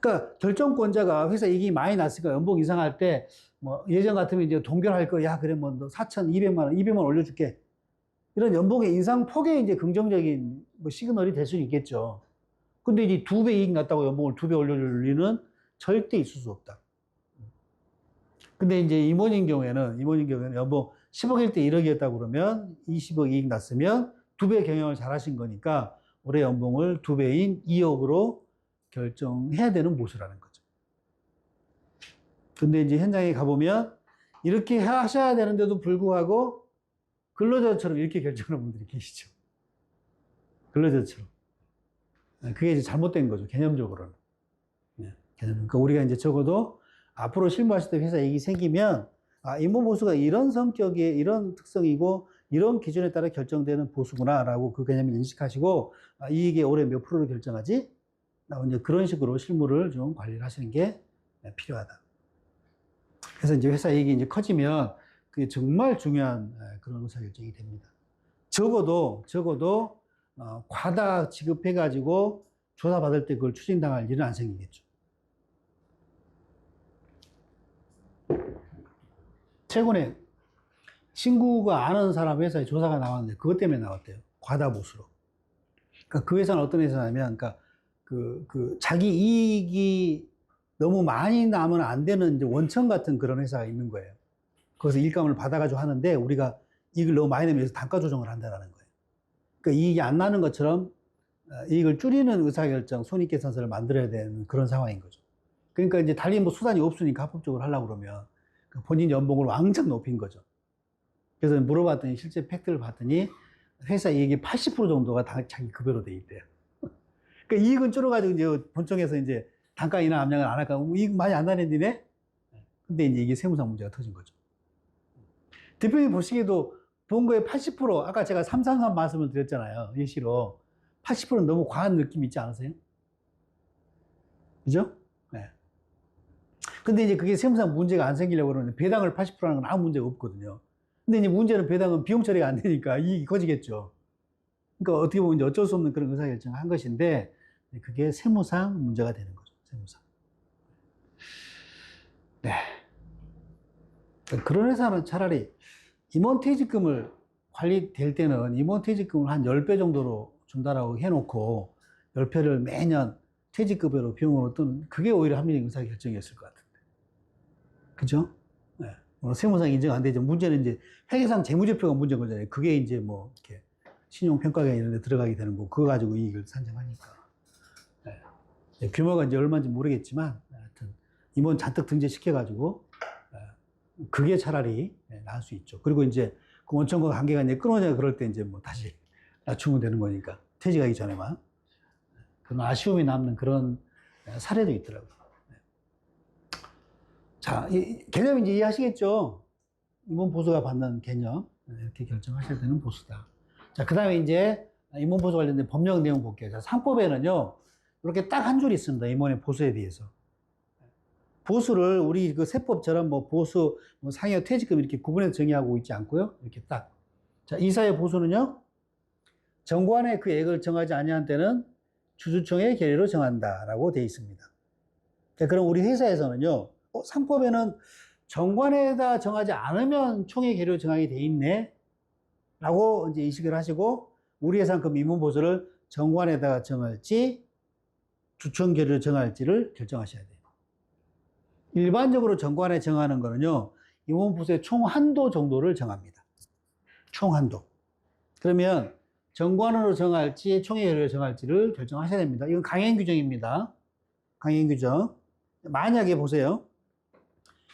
그러니까 결정권자가 회사 이익이 많이 났으니까 연봉 인상할 때 뭐 예전 같으면 이제 동결할 거, 야, 그래, 뭐, 너 4,200만 원, 200만 원 올려줄게. 이런 연봉의 인상 폭에 이제 긍정적인 뭐 시그널이 될 수는 있겠죠. 근데 이제 2배 이익 났다고 연봉을 2배 올려줄 리는 절대 있을 수 없다. 근데 이제 임원인 경우에는 연봉 10억일 때 1억이었다고 그러면 20억 이익 났으면 2배 경영을 잘 하신 거니까 올해 연봉을 2배인 2억으로 결정해야 되는 보수라는 거죠. 근데 이제 현장에 가보면 이렇게 하셔야 되는데도 불구하고 근로자처럼 이렇게 결정하는 분들이 계시죠. 근로자처럼. 그게 이제 잘못된 거죠. 개념적으로는. 그러니까 우리가 이제 적어도 앞으로 실무하실 때 회사 이익이 생기면, 아, 임원 보수가 이런 성격의, 이런 특성이고, 이런 기준에 따라 결정되는 보수구나라고 그 개념을 인식하시고, 아, 이익이 올해 몇 프로를 결정하지? 이제 그런 식으로 실무를 좀 관리를 하시는 게 필요하다. 그래서 이제 회사 이익이 이제 커지면 그게 정말 중요한 그런 의사결정이 됩니다. 적어도 과다 지급해가지고 조사받을 때 그걸 추징당할 일은 안 생기겠죠. 최근에 친구가 아는 사람 회사에 조사가 나왔는데 그것 때문에 나왔대요. 과다 보수로. 그러니까 그 회사는 어떤 회사냐면, 그러니까 자기 이익이 너무 많이 나면 안 되는 이제 원천 같은 그런 회사가 있는 거예요. 거기서 일감을 받아가지고 하는데 우리가 이익을 너무 많이 내면 단가 조정을 한다는 거예요. 그러니까 이익이 안 나는 것처럼 이익을 줄이는 의사결정, 손익계산서를 만들어야 되는 그런 상황인 거죠. 그러니까 이제 달리 뭐 수단이 없으니까 합법적으로 하려고 그러면 본인 연봉을 왕창 높인 거죠. 그래서 물어봤더니 실제 팩트를 봤더니 회사 이익이 80% 정도가 다 자기 급여로 돼 있대요. 그러니까 이익은 줄어가지고 이제 본청에서 이제 단가 인하 압력을 안 할까? 이익 많이 안 나는데? 근데 이제 이게 세무상 문제가 터진 거죠. 대표님 보시기에도 본거의 80%, 아까 제가 333 말씀을 드렸잖아요. 예시로. 80%는 너무 과한 느낌 있지 않으세요? 그죠? 네. 근데 이제 그게 세무상 문제가 안 생기려고 그러는데 배당을 80% 하는 건 아무 문제가 없거든요. 근데 이제 문제는 배당은 비용 처리가 안 되니까 이익이 커지겠죠. 그러니까 어떻게 보면 이제 어쩔 수 없는 그런 의사결정을 한 것인데 그게 세무상 문제가 되는 거죠. 세무상. 네. 그런 회사는 차라리 임원퇴직금을 관리될 때는 임원퇴직금을 한 10배 정도로 준다라고 해놓고 10배를 매년 퇴직급여로 비용으로 뜨는 그게 오히려 합리적인 의사결정이었을 것 같은데. 그죠? 네. 세무상 인정 안 되죠. 문제는 이제 회계상 재무제표가 문제인 거잖아요. 그게 이제 뭐 이렇게 신용평가가 이런 데 들어가게 되는 거, 그거 가지고 이익을 산정하니까. 네. 규모가 이제 얼마인지 모르겠지만, 하여튼, 임원 잔뜩 등재시켜가지고, 그게 차라리 나을 수 있죠. 그리고 이제 그 원천과 관계가 이제 끊어져 그럴 때 이제 뭐 다시 낮추면 되는 거니까, 퇴직하기 전에만. 그런 아쉬움이 남는 그런 사례도 있더라고요. 자, 개념 이제 이해하시겠죠? 임원 보수가 받는 개념. 이렇게 결정하셔야 되는 보수다. 자, 그 다음에 이제 임원 보수 관련된 법령 내용 볼게요. 자, 상법에는요, 이렇게 딱 한 줄 있습니다. 임원의 보수에 대해서. 보수를 우리 그 세법처럼 뭐 보수, 뭐 상여 퇴직금 이렇게 구분해서 정의하고 있지 않고요. 이렇게 딱. 자, 이사의 보수는요, 정관에 그 액을 정하지 아니한 때는 주주총회 결의로 정한다라고 되어 있습니다. 자, 그럼 우리 회사에서는요, 상법에는 정관에다 정하지 않으면 총회 결의로 정하게 돼 있네 라고 이제 인식을 하시고, 우리 회사는 그 임원보수를 정관에다가 정할지 주총 결의로 정할지를 결정하셔야 돼요. 일반적으로 정관에 정하는 거는요, 임원보수의 총 한도 정도를 정합니다. 총 한도. 그러면 정관으로 정할지 총회 결의로 정할지를 결정하셔야 됩니다. 이건 강행 규정입니다. 강행 규정. 만약에 보세요.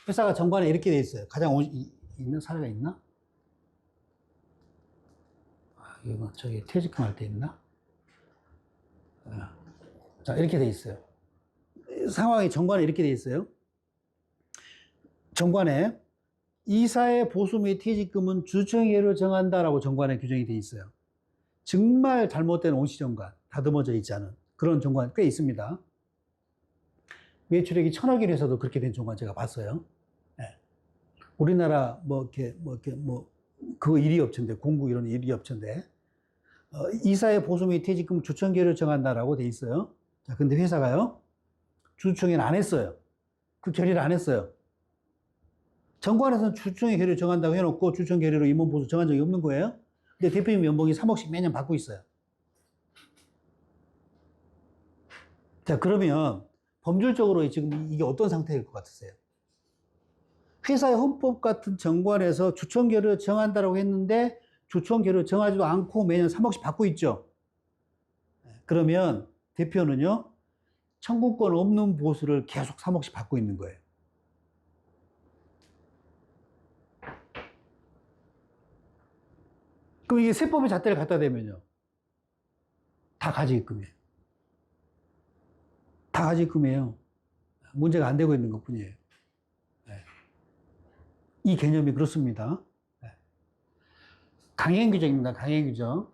회사가 정관에 이렇게 돼 있어요. 가장 있는 사례가 있나? 이거 저기 퇴직금 할 때 있나? 자, 이렇게 돼 있어요. 상황이 정관에 이렇게 돼 있어요. 정관에 이사의 보수 및 퇴직금은 주총회로 정한다라고 정관에 규정이 돼 있어요. 정말 잘못된 온시정관, 다듬어져 있지 않은 그런 정관 꽤 있습니다. 매출액이 1,000억이라서도 그렇게 된 정관 제가 봤어요. 네. 우리나라 그 일이 업체인데, 공구 이런 일이 업체인데, 이사의 보수 및 퇴직금 주총계를 정한다라고 돼 있어요. 자, 근데 회사가요, 주총회는 안 했어요. 그 결의를 안 했어요. 정관에서는 주총회 결의를 정한다고 해놓고 주총 결의로 임원 보수 정한 적이 없는 거예요. 근데 대표님 연봉이 3억씩 매년 받고 있어요. 자, 그러면 법률적으로 지금 이게 어떤 상태일 것 같으세요? 회사의 헌법 같은 정관에서 주총 결의를 정한다라고 했는데 주총 결의를 정하지도 않고 매년 3억씩 받고 있죠. 그러면 대표는요, 청구권 없는 보수를 계속 3억씩 받고 있는 거예요. 그럼 이게 세법의 잣대를 갖다 대면요, 다 가지입금이에요. 다 가지입금이에요. 문제가 안 되고 있는 것 뿐이에요. 이 개념이 그렇습니다. 강행 규정입니다. 강행 규정.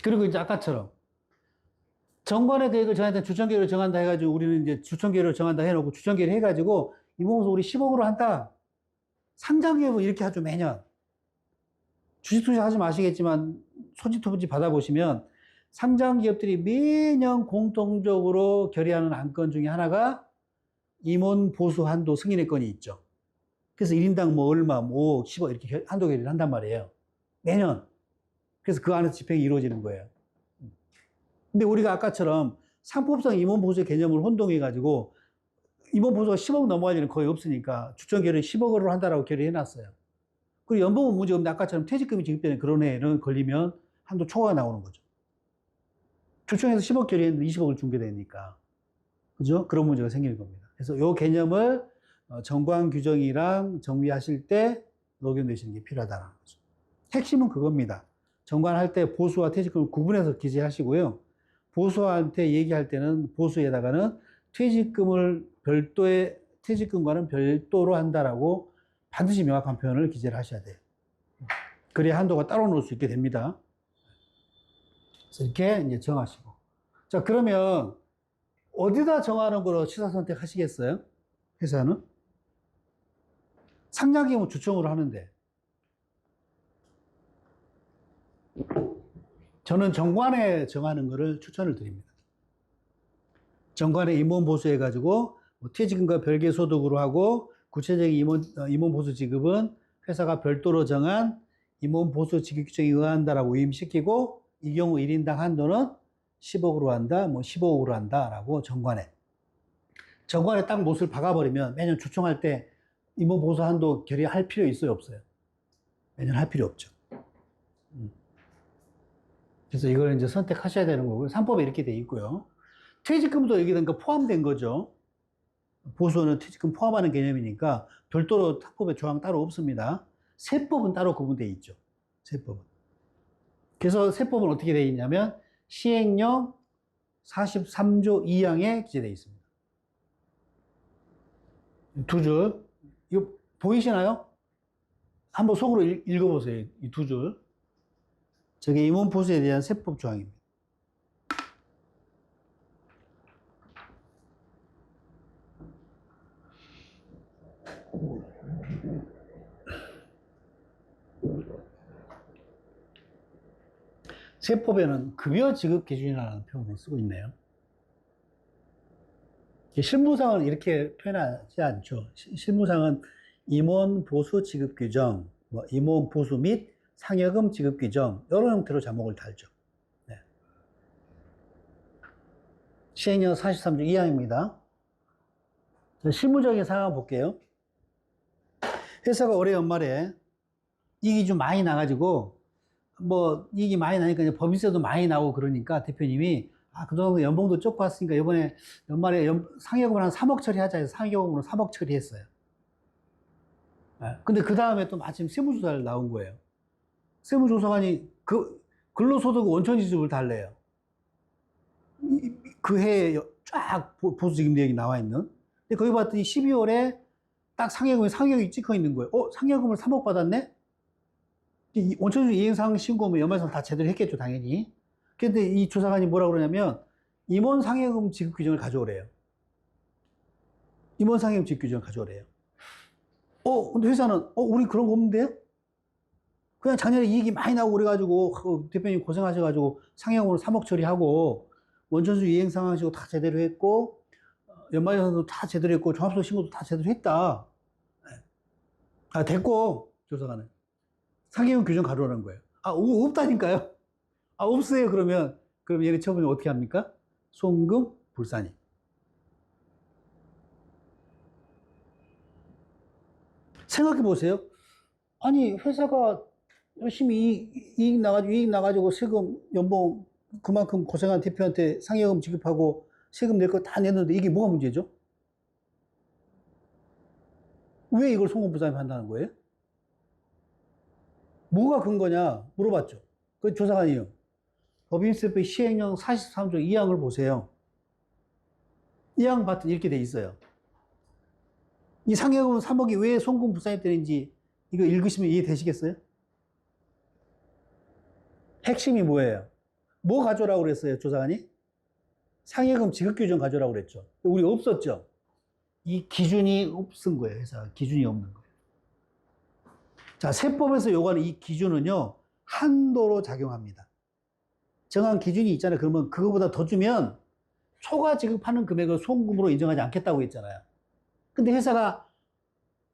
그리고 이제 아까처럼 정관의 계획을 정할 때 주총 계획을 정한다 해가지고 우리는 이제 주총 계획을 정한다 해놓고 주총 계획을 해가지고 이모서 우리 10억으로 한다. 상장기업은 이렇게 하죠, 매년. 주식 투자 하지 마시겠지만 소지투부지 받아보시면 상장기업들이 매년 공통적으로 결의하는 안건 중에 하나가 임원 보수 한도 승인의 건이 있죠. 그래서 1인당 뭐 얼마, 뭐 5억, 10억 이렇게 한도 결의를 한단 말이에요. 매년. 그래서 그 안에서 집행이 이루어지는 거예요. 근데 우리가 아까처럼 상법상 임원 보수의 개념을 혼동해가지고 임원 보수가 10억 넘어갈 일은 거의 없으니까 주총 결의 10억으로 한다라고 결의해놨어요. 그리고 연봉은 문제 없는데 아까처럼 퇴직금이 지급되는 그런 해에는 걸리면 한도 초과가 나오는 거죠. 주총에서 10억 결의했는데 20억을 중게 되니까. 그죠? 그런 문제가 생기는 겁니다. 그래서 이 개념을 정관 규정이랑 정비하실 때 녹여내시는 게 필요하다는 거죠. 핵심은 그겁니다. 정관할 때 보수와 퇴직금을 구분해서 기재하시고요. 보수한테 얘기할 때는 보수에다가는 퇴직금과는 별도로 한다라고 반드시 명확한 표현을 기재를 하셔야 돼요. 그래야 한도가 따로 놓을 수 있게 됩니다. 그래서 이렇게 이제 정하시고. 자, 그러면 어디다 정하는 거로 취사 선택하시겠어요? 회사는? 상장기업은 주총으로 하는데. 저는 정관에 정하는 거를 추천을 드립니다. 정관에 임원 보수해가지고 퇴직금과 별개 소득으로 하고 구체적인 임원 보수 지급은 회사가 별도로 정한 임원 보수 지급 규정에 의한다라고 위임시키고 이 경우 1인당 한도는 10억으로 한다, 뭐 15억으로 한다라고 정관에 딱 못을 박아버리면 매년 주총할 때 임원 보수 한도 결의할 필요 있어요, 없어요? 매년 할 필요 없죠. 그래서 이걸 이제 선택하셔야 되는 거고요. 3법에 이렇게 돼 있고요. 퇴직금도 여기 포함된 거죠. 보수는 퇴직금 포함하는 개념이니까 별도로 상법에 조항 따로 없습니다. 세법은 따로 구분되어 있죠. 세법은. 그래서 세법은 어떻게 되어 있냐면 시행령 43조 2항에 기재되어 있습니다. 두 줄. 이거 보이시나요? 한번 속으로 읽어보세요. 이 두 줄. 저게 임원 보수에 대한 세법 조항입니다. 세법에는 급여 지급 기준이라는 표현을 쓰고 있네요. 실무상은 이렇게 표현하지 않죠. 실무상은 임원 보수 지급 규정, 뭐 임원 보수 및 상여금 지급 규정 이런 형태로 제목을 달죠. 네. 시행령 43조 2항입니다. 실무적인 상황 볼게요. 회사가 올해 연말에 이익이 좀 많이 나가지고 뭐 이익이 많이 나니까 이제 법인세도 많이 나오고 그러니까 대표님이 그동안 연봉도 적고 왔으니까 이번에 연말에 상여금을 한 3억 처리하자 해서 상여금으로 3억 처리했어요. 근데 그 다음에 또 마침 세무조사를 나온 거예요. 세무조사관이 근로소득 원천지급을 달래요. 그 해에 쫙 보수지급 내역이 나와 있는. 근데 거기 봤더니 12월에 딱 상여금이 찍혀 있는 거예요. 상여금을 3억 받았네? 원천지급 이행사항 신고하면 연말상 다 제대로 했겠죠, 당연히. 근데 이 조사관이 뭐라고 그러냐면, 임원 상여금 지급 규정을 가져오래요. 임원 상여금 지급 규정을 가져오래요. 근데 회사는, 우리 그런 거 없는데요? 그냥 작년에 이익이 많이 나고 그래가지고, 대표님 고생하셔가지고 상여금으로 3억 처리하고, 원천지급 이행사항 신고 다 제대로 했고, 연말정산도 다 제대로 했고, 종합소득 신고도 다 제대로 했다. 됐고, 조사관은. 상여금 규정 가져오라는 거예요. 없다니까요? 없어요. 그럼 얘를 처분이 어떻게 합니까? 송금 불산이. 생각해 보세요. 아니, 회사가 열심히 이익 나가지고 세금, 연봉 그만큼 고생한 대표한테 상여금 지급하고 세금 낼 거 다 냈는데 이게 뭐가 문제죠? 왜 이걸 송금 불산이 한다는 거예요? 뭐가 근거냐 물어봤죠. 그 조사관이요. 법인세법 시행령 43조 2항을 보세요. 2항 봤더니 이렇게 돼 있어요. 이 상여금 3억이 왜 송금 불산이 되는지 이거 읽으시면 이해되시겠어요? 핵심이 뭐예요? 뭐 가져오라고 그랬어요, 조사관이? 상여금 지급 규정 가져오라고 그랬죠. 우리 없었죠? 이 기준이 없은 거예요, 회사가. 기준이 없는 거예요. 자, 세법에서 요구하는 이 기준은요, 한도로 작용합니다. 정한 기준이 있잖아요. 그러면 그거보다 더 주면 초과 지급하는 금액을 송금으로 인정하지 않겠다고 했잖아요. 근데 회사가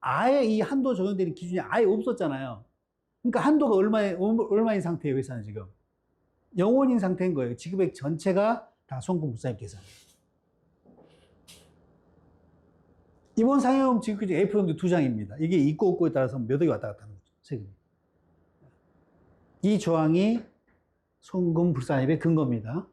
아예 이 한도 적용되는 기준이 아예 없었잖아요. 그러니까 한도가 얼마인 상태예요, 회사는 지금? 0원인 상태인 거예요. 지급액 전체가 다 송금 불산입 계산이에요. 이번 상여금 지급규정 A4용지 2장입니다. 이게 있고 없고에 따라서 몇 억이 왔다 갔다 하는 거죠, 세금이. 이 조항이 송금 불산입의 근거입니다.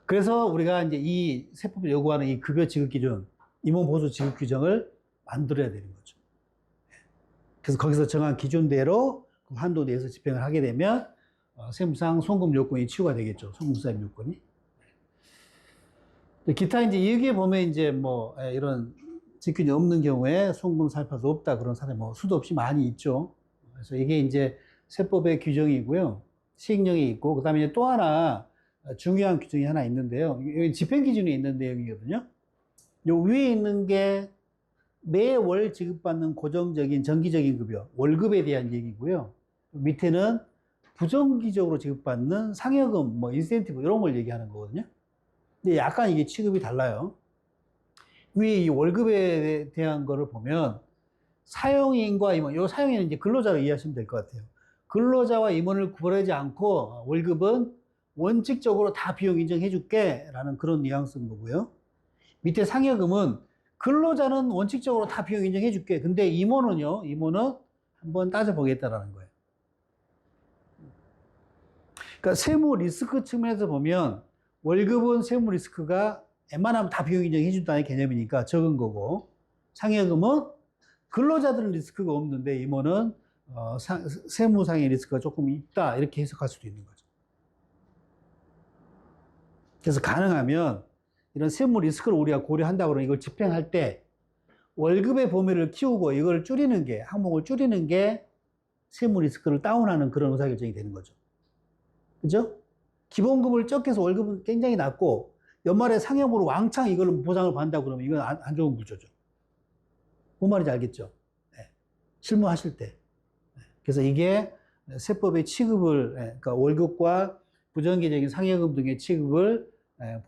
그래서 우리가 이제 이 세법을 요구하는 이 급여 지급 기준, 임원 보수 지급 규정을 만들어야 되는 거죠. 그래서 거기서 정한 기준대로 그 한도 내에서 집행을 하게 되면 세무상 송금 요건이 치유가 되겠죠. 송금 불산입 요건이. 기타 이제 여기에 보면 이제 뭐 이런 직균이 없는 경우에 송금 살파도 없다 그런 사례 뭐 수도 없이 많이 있죠. 그래서 이게 이제 세법의 규정이고요. 시행령이 있고, 그 다음에 또 하나 중요한 규정이 하나 있는데요. 여기 집행기준이 있는 내용이거든요. 요 위에 있는 게 매월 지급받는 고정적인 정기적인 급여, 월급에 대한 얘기고요. 밑에는 부정기적으로 지급받는 상여금, 뭐 인센티브 이런 걸 얘기하는 거거든요. 근데 약간 이게 취급이 달라요. 위에 이 월급에 대한 거를 보면 사용인과 임원, 요 사용인은 이제 근로자로 이해하시면 될 것 같아요. 근로자와 임원을 구분하지 않고 월급은 원칙적으로 다 비용 인정해 줄게 라는 그런 뉘앙스인 거고요. 밑에 상여금은 근로자는 원칙적으로 다 비용 인정해 줄게. 근데 임원은요, 임원은 한번 따져보겠다라는 거예요. 그러니까 세무 리스크 측면에서 보면 월급은 세무 리스크가 웬만하면 다 비용 인정해 준다는 개념이니까 적은 거고, 상여금은 근로자들은 리스크가 없는데 임원은 세무상의 리스크가 조금 있다 이렇게 해석할 수도 있는 거죠. 그래서 가능하면 이런 세무 리스크를 우리가 고려한다고 그러면 이걸 집행할 때 월급의 범위를 키우고 이걸 줄이는 게, 항목을 줄이는 게 세무 리스크를 다운하는 그런 의사결정이 되는 거죠. 그죠? 기본급을 적게 해서 월급은 굉장히 낮고 연말에 상여금으로 왕창 이걸 보상을 받는다고 그러면 이건 안 좋은 구조죠. 뭔 말인지 알겠죠? 네. 실무하실 때. 그래서 이게 세법의 취급을, 그러니까 월급과 부정기적인 상여금 등의 취급을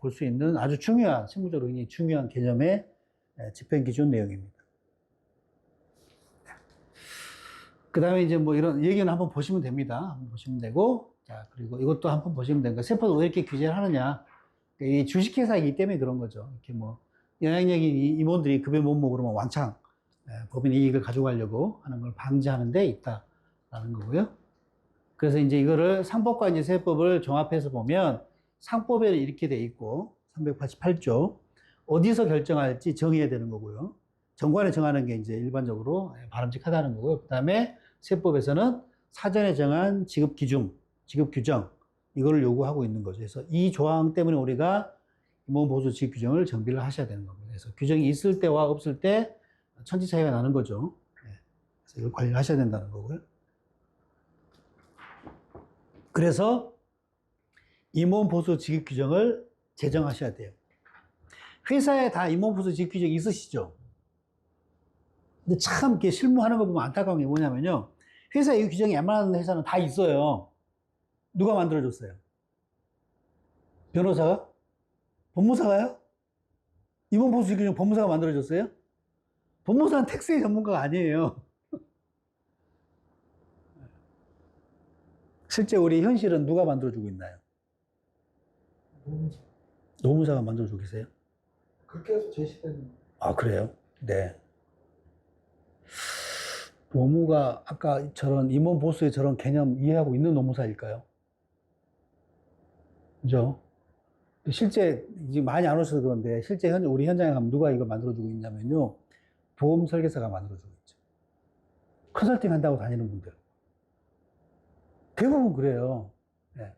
볼 수 있는 아주 중요한, 실무적으로 굉장히 중요한 개념의 집행기준 내용입니다. 그 다음에 이제 뭐 이런 얘기는 한번 보시면 됩니다. 한번 보시면 되고, 자, 그리고 이것도 한번 보시면 되니까, 세법을 왜 이렇게 규제를 하느냐. 이 주식회사이기 때문에 그런 거죠. 이렇게 뭐, 영향력인 임원들이 급여 못 먹으면 왕창 법인 이익을 가져가려고 하는 걸 방지하는 데 있다라는 거고요. 그래서 이제 이거를 상법과 이제 세법을 종합해서 보면 상법에는 이렇게 돼 있고 388조 어디서 결정할지 정해야 되는 거고요. 정관에 정하는 게 이제 일반적으로 바람직하다는 거고요. 그다음에 세법에서는 사전에 정한 지급 기준, 지급 규정 이거를 요구하고 있는 거죠. 그래서 이 조항 때문에 우리가 임원보수 지급 규정을 정비를 하셔야 되는 겁니다. 그래서 규정이 있을 때와 없을 때 천지 차이가 나는 거죠. 그래서 이걸 관리를 하셔야 된다는 거고요. 그래서 임원보수 지급 규정을 제정하셔야 돼요. 회사에 다 임원보수 지급 규정이 있으시죠? 근데 참 이렇게 실무하는 거 보면 안타까운 게 뭐냐면요. 회사에 이 규정이 웬만한 회사는 다 있어요. 누가 만들어줬어요? 변호사가? 법무사가요? 임원보수 지급 규정 법무사가 만들어줬어요? 법무사는 텍스의 전문가가 아니에요. 실제 우리 현실은 누가 만들어주고 있나요? 노무사가 만들어주고 계세요? 그렇게 해서 제시된. 아, 그래요? 네. 노무가 아까 저런 임원보수의 저런 개념 이해하고 있는 노무사일까요? 그죠? 실제, 이제 많이 안 오셔서 그런데, 실제 우리 현장에 가면 누가 이걸 만들어주고 있냐면요. 보험 설계사가 만들어주고 있죠. 컨설팅 한다고 다니는 분들. 대부분 그래요. 네.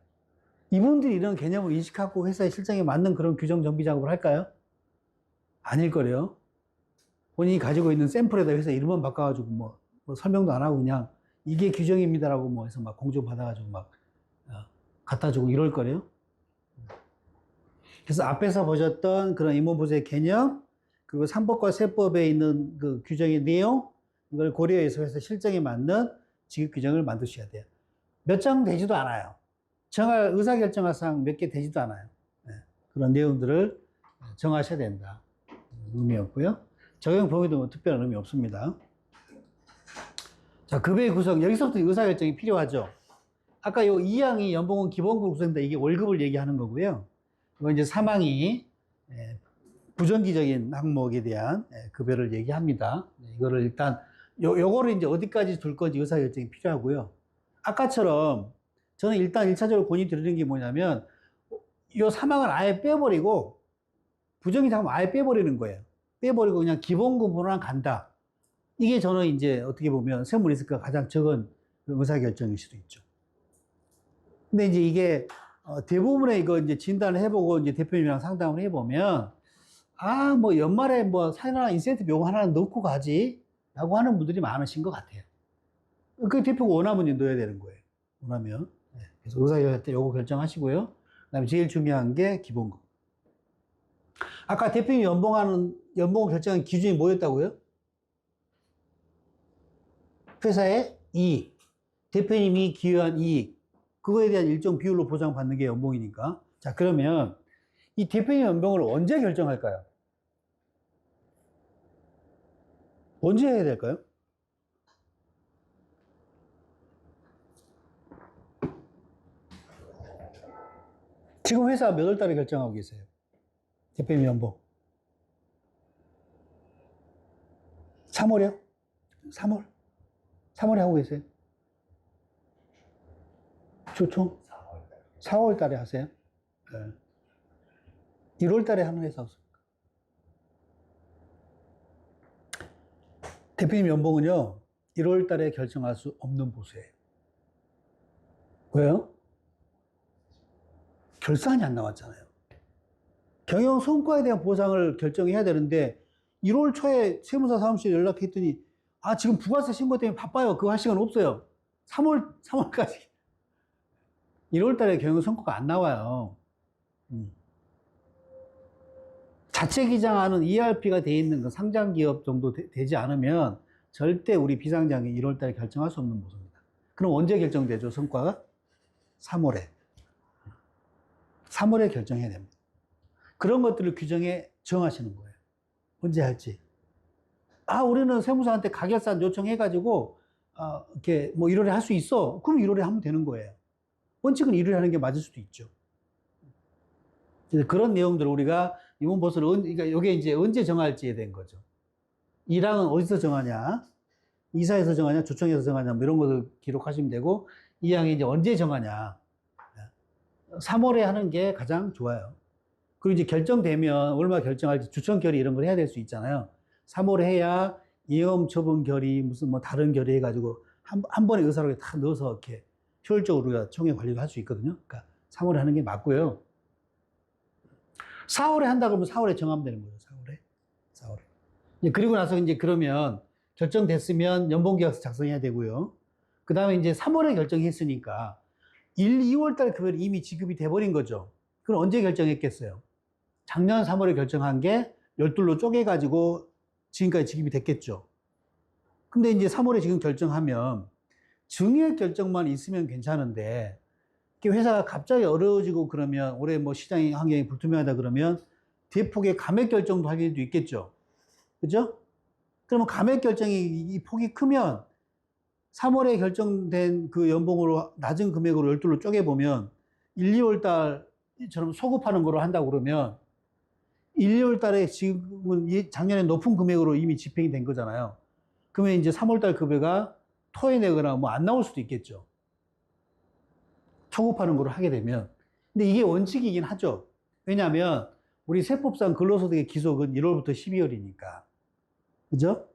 이분들이 이런 개념을 인식하고 회사의 실정에 맞는 그런 규정 정비 작업을 할까요? 아닐 거래요. 본인이 가지고 있는 샘플에다 회사 이름만 바꿔가지고 뭐 설명도 안 하고 그냥 이게 규정입니다라고 뭐 해서 막 공조 받아가지고 막 갖다 주고 이럴 거래요. 그래서 앞에서 보셨던 그런 임원보수의 개념, 그리고 상법과 세법에 있는 그 규정의 내용, 이걸 고려해서 회사 실정에 맞는 지급 규정을 만드셔야 돼요. 몇 장 되지도 않아요. 정할, 의사결정할 사항 몇 개 되지도 않아요. 네. 그런 내용들을 정하셔야 된다. 의미 없고요. 적용 범위도 뭐 특별한 의미 없습니다. 자, 급여의 구성. 여기서부터 의사결정이 필요하죠. 아까 요 2항이 연봉은 기본급 구성인데 이게 월급을 얘기하는 거고요. 이건 이제 3항이 부정기적인 항목에 대한 급여를 얘기합니다. 이거를 일단, 요거를 이제 어디까지 둘 건지 의사결정이 필요하고요. 아까처럼 저는 일단 1차적으로 권유 드리는 게 뭐냐면 요 3항을 아예 빼버리고 부정기적 항목 아예 빼버리는 거예요. 빼버리고 그냥 기본급으로만 간다. 이게 저는 이제 어떻게 보면 세무 리스크가 가장 적은 의사결정일 수도 있죠. 근데 이제 이게 대부분의 이거 이제 진단을 해보고 이제 대표님이랑 상담을 해보면 아, 뭐 연말에 뭐 사이나 인센티브 요거 하나 넣고 가지 라고 하는 분들이 많으신 것 같아요. 그 대표가 원하면 이제 넣어야 되는 거예요. 원하면. 네. 그래서 의사결정 때 요거 결정하시고요. 그 다음에 제일 중요한 게 기본급. 아까 대표님 연봉을 결정한 기준이 뭐였다고요? 회사의 이익. 대표님이 기여한 이익. 그거에 대한 일정 비율로 보장받는 게 연봉이니까. 자, 그러면 이 대표님 연봉을 언제 결정할까요? 언제 해야 될까요? 지금 회사 몇 월 달에 결정하고 계세요? 대표님 연봉. 3월이요? 3월? 3월에 하고 계세요? 조총? 4월 달에 하세요? 네. 1월 달에 하는 회사 없습니까? 대표님 연봉은요, 1월 달에 결정할 수 없는 보수예요. 왜요? 결산이 안 나왔잖아요. 경영 성과에 대한 보상을 결정해야 되는데 1월 초에 세무사 사무실에 연락했더니 아, 지금 부가세 신고 때문에 바빠요. 그거 할 시간 없어요. 3월까지. 1월 달에 경영 성과가 안 나와요. 자체 기장하는 ERP가 돼 있는 그 상장 기업 정도 되지 않으면 절대 우리 비상장이 1월 달에 결정할 수 없는 보수입니다. 그럼 언제 결정되죠, 성과가? 3월에. 3월에 결정해야 됩니다. 그런 것들을 규정에 정하시는 거예요. 언제 할지. 우리는 세무사한테 가결산 요청해가지고, 이렇게 뭐 1월에 할 수 있어. 그럼 1월에 하면 되는 거예요. 원칙은 1월에 하는 게 맞을 수도 있죠. 그런 내용들을 우리가 임원보수를, 그러니까 이게 이제 언제 정할지에 대한 거죠. 1항은 어디서 정하냐? 이사에서 정하냐? 주청에서 정하냐? 뭐 이런 것을 기록하시면 되고, 2항이 이제 언제 정하냐? 3월에 하는 게 가장 좋아요. 그리고 이제 결정되면 얼마 결정할지 주청 결의 이런 걸 해야 될 수 있잖아요. 3월에 해야 이행 처분 결의 무슨 뭐 다른 결의 해가지고 한 번에 의사록에 다 넣어서 이렇게 효율적으로 우리가 총회 관리를 할 수 있거든요. 그러니까 3월에 하는 게 맞고요. 4월에 한다 그러면 4월에 정하면 되는 거죠. 4월에. 그리고 나서 이제 그러면 결정됐으면 연봉계약서 작성해야 되고요. 그 다음에 이제 3월에 결정했으니까 1, 2월 달 급여는 이미 지급이 돼버린 거죠. 그럼 언제 결정했겠어요? 작년 3월에 결정한 게 12로 쪼개가지고 지금까지 지급이 됐겠죠. 근데 이제 3월에 지금 결정하면 증액 결정만 있으면 괜찮은데 회사가 갑자기 어려워지고 그러면 올해 뭐 시장 환경이 불투명하다 그러면 대폭의 감액 결정도 할 일도 있겠죠. 그죠? 그러면 감액 결정이 이 폭이 크면 3월에 결정된 그 연봉으로 낮은 금액으로 12로 쪼개보면 1, 2월 달처럼 소급하는 거로 한다고 그러면 1, 2월 달에 지금은 작년에 높은 금액으로 이미 집행이 된 거잖아요. 그러면 이제 3월 달 급여가 토해내거나 뭐 안 나올 수도 있겠죠. 초급하는 거로 하게 되면. 근데 이게 원칙이긴 하죠. 왜냐하면 우리 세법상 근로소득의 기속은 1월부터 12월이니까. 그죠?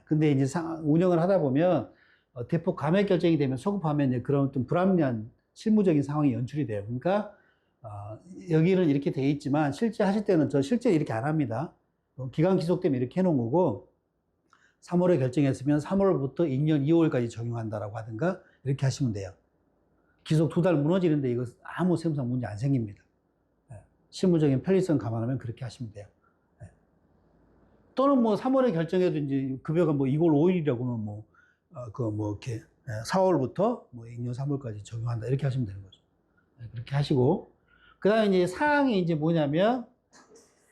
근데 이제 운영을 하다 보면 대폭 감액 결정이 되면 소급하면 이제 그런 좀 불합리한 실무적인 상황이 연출이 돼요. 그러니까 여기는 이렇게 돼 있지만 실제 하실 때는 저 실제 이렇게 안 합니다. 기간 기속 때문에 이렇게 해놓은 거고 3월에 결정했으면 3월부터 2년 2월까지 적용한다라고 하든가 이렇게 하시면 돼요. 기속 2달 무너지는데 이거 아무 세무상 문제 안 생깁니다. 실무적인 편리성 감안하면 그렇게 하시면 돼요. 또는 뭐 3월에 결정해도 이제 급여가 뭐 2월 5일이라고 하면 뭐 이렇게 4월부터 뭐 2년 3월까지 적용한다 이렇게 하시면 되는 거죠. 그렇게 하시고 그 다음에 이제 사항이 이제 뭐냐면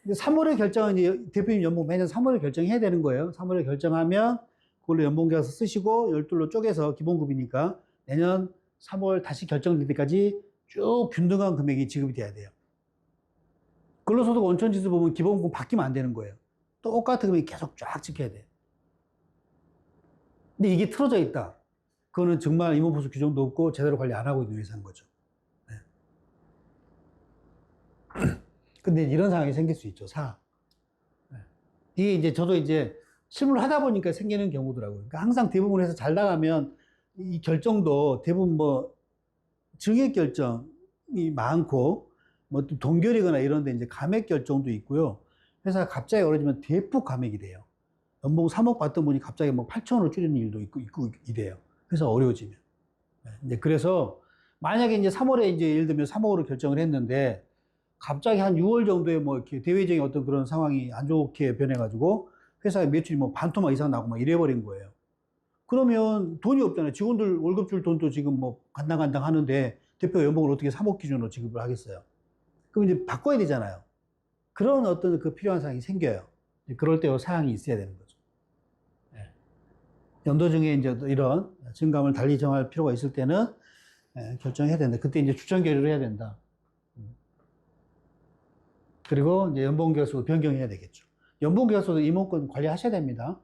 3월에 결정은 이제 대표님 연봉 매년 3월에 결정해야 되는 거예요. 3월에 결정하면 그걸로 연봉계약서 쓰시고 12로 쪼개서 기본급이니까 내년 3월 다시 결정될 때까지 쭉 균등한 금액이 지급이 돼야 돼요. 근로소득 원천지수 보면 기본급 바뀌면 안 되는 거예요. 똑같은 금액이 계속 쫙 지켜야 돼요. 근데 이게 틀어져 있다. 그거는 정말 임원보수 규정도 없고 제대로 관리 안 하고 있는 회사인 거죠. 근데 이런 상황이 생길 수 있죠. 이게 이제 저도 이제 실무를 하다 보니까 생기는 경우더라고요. 그러니까 항상 대부분 해서 잘 나가면 이 결정도 대부분 뭐 증액 결정이 많고 뭐 또 동결이거나 이런 데 이제 감액 결정도 있고요. 회사가 갑자기 어려지면 대폭 감액이 돼요. 연봉 3억 받던 분이 갑자기 뭐 8천원으로 줄이는 일도 있고 이래요. 회사 어려워지면. 이제 그래서 만약에 이제 3월에 이제 예를 들면 3억으로 결정을 했는데 갑자기 한 6월 정도에 뭐 이렇게 대외적인 어떤 그런 상황이 안 좋게 변해가지고 회사의 매출이 뭐 반토막 이상 나고 막 이래버린 거예요. 그러면 돈이 없잖아요. 직원들 월급 줄 돈도 지금 뭐 간당간당 하는데 대표 연봉을 어떻게 3억 기준으로 지급을 하겠어요. 그럼 이제 바꿔야 되잖아요. 그런 어떤 그 필요한 사항이 생겨요. 그럴 때 사항이 있어야 되는 거죠. 연도 중에 이제 이런 증감을 달리 정할 필요가 있을 때는 결정해야 된다. 그때 이제 추천 결의를 해야 된다. 그리고 이제 연봉계약서도 변경해야 되겠죠. 연봉계약서도 임원권 관리하셔야 됩니다.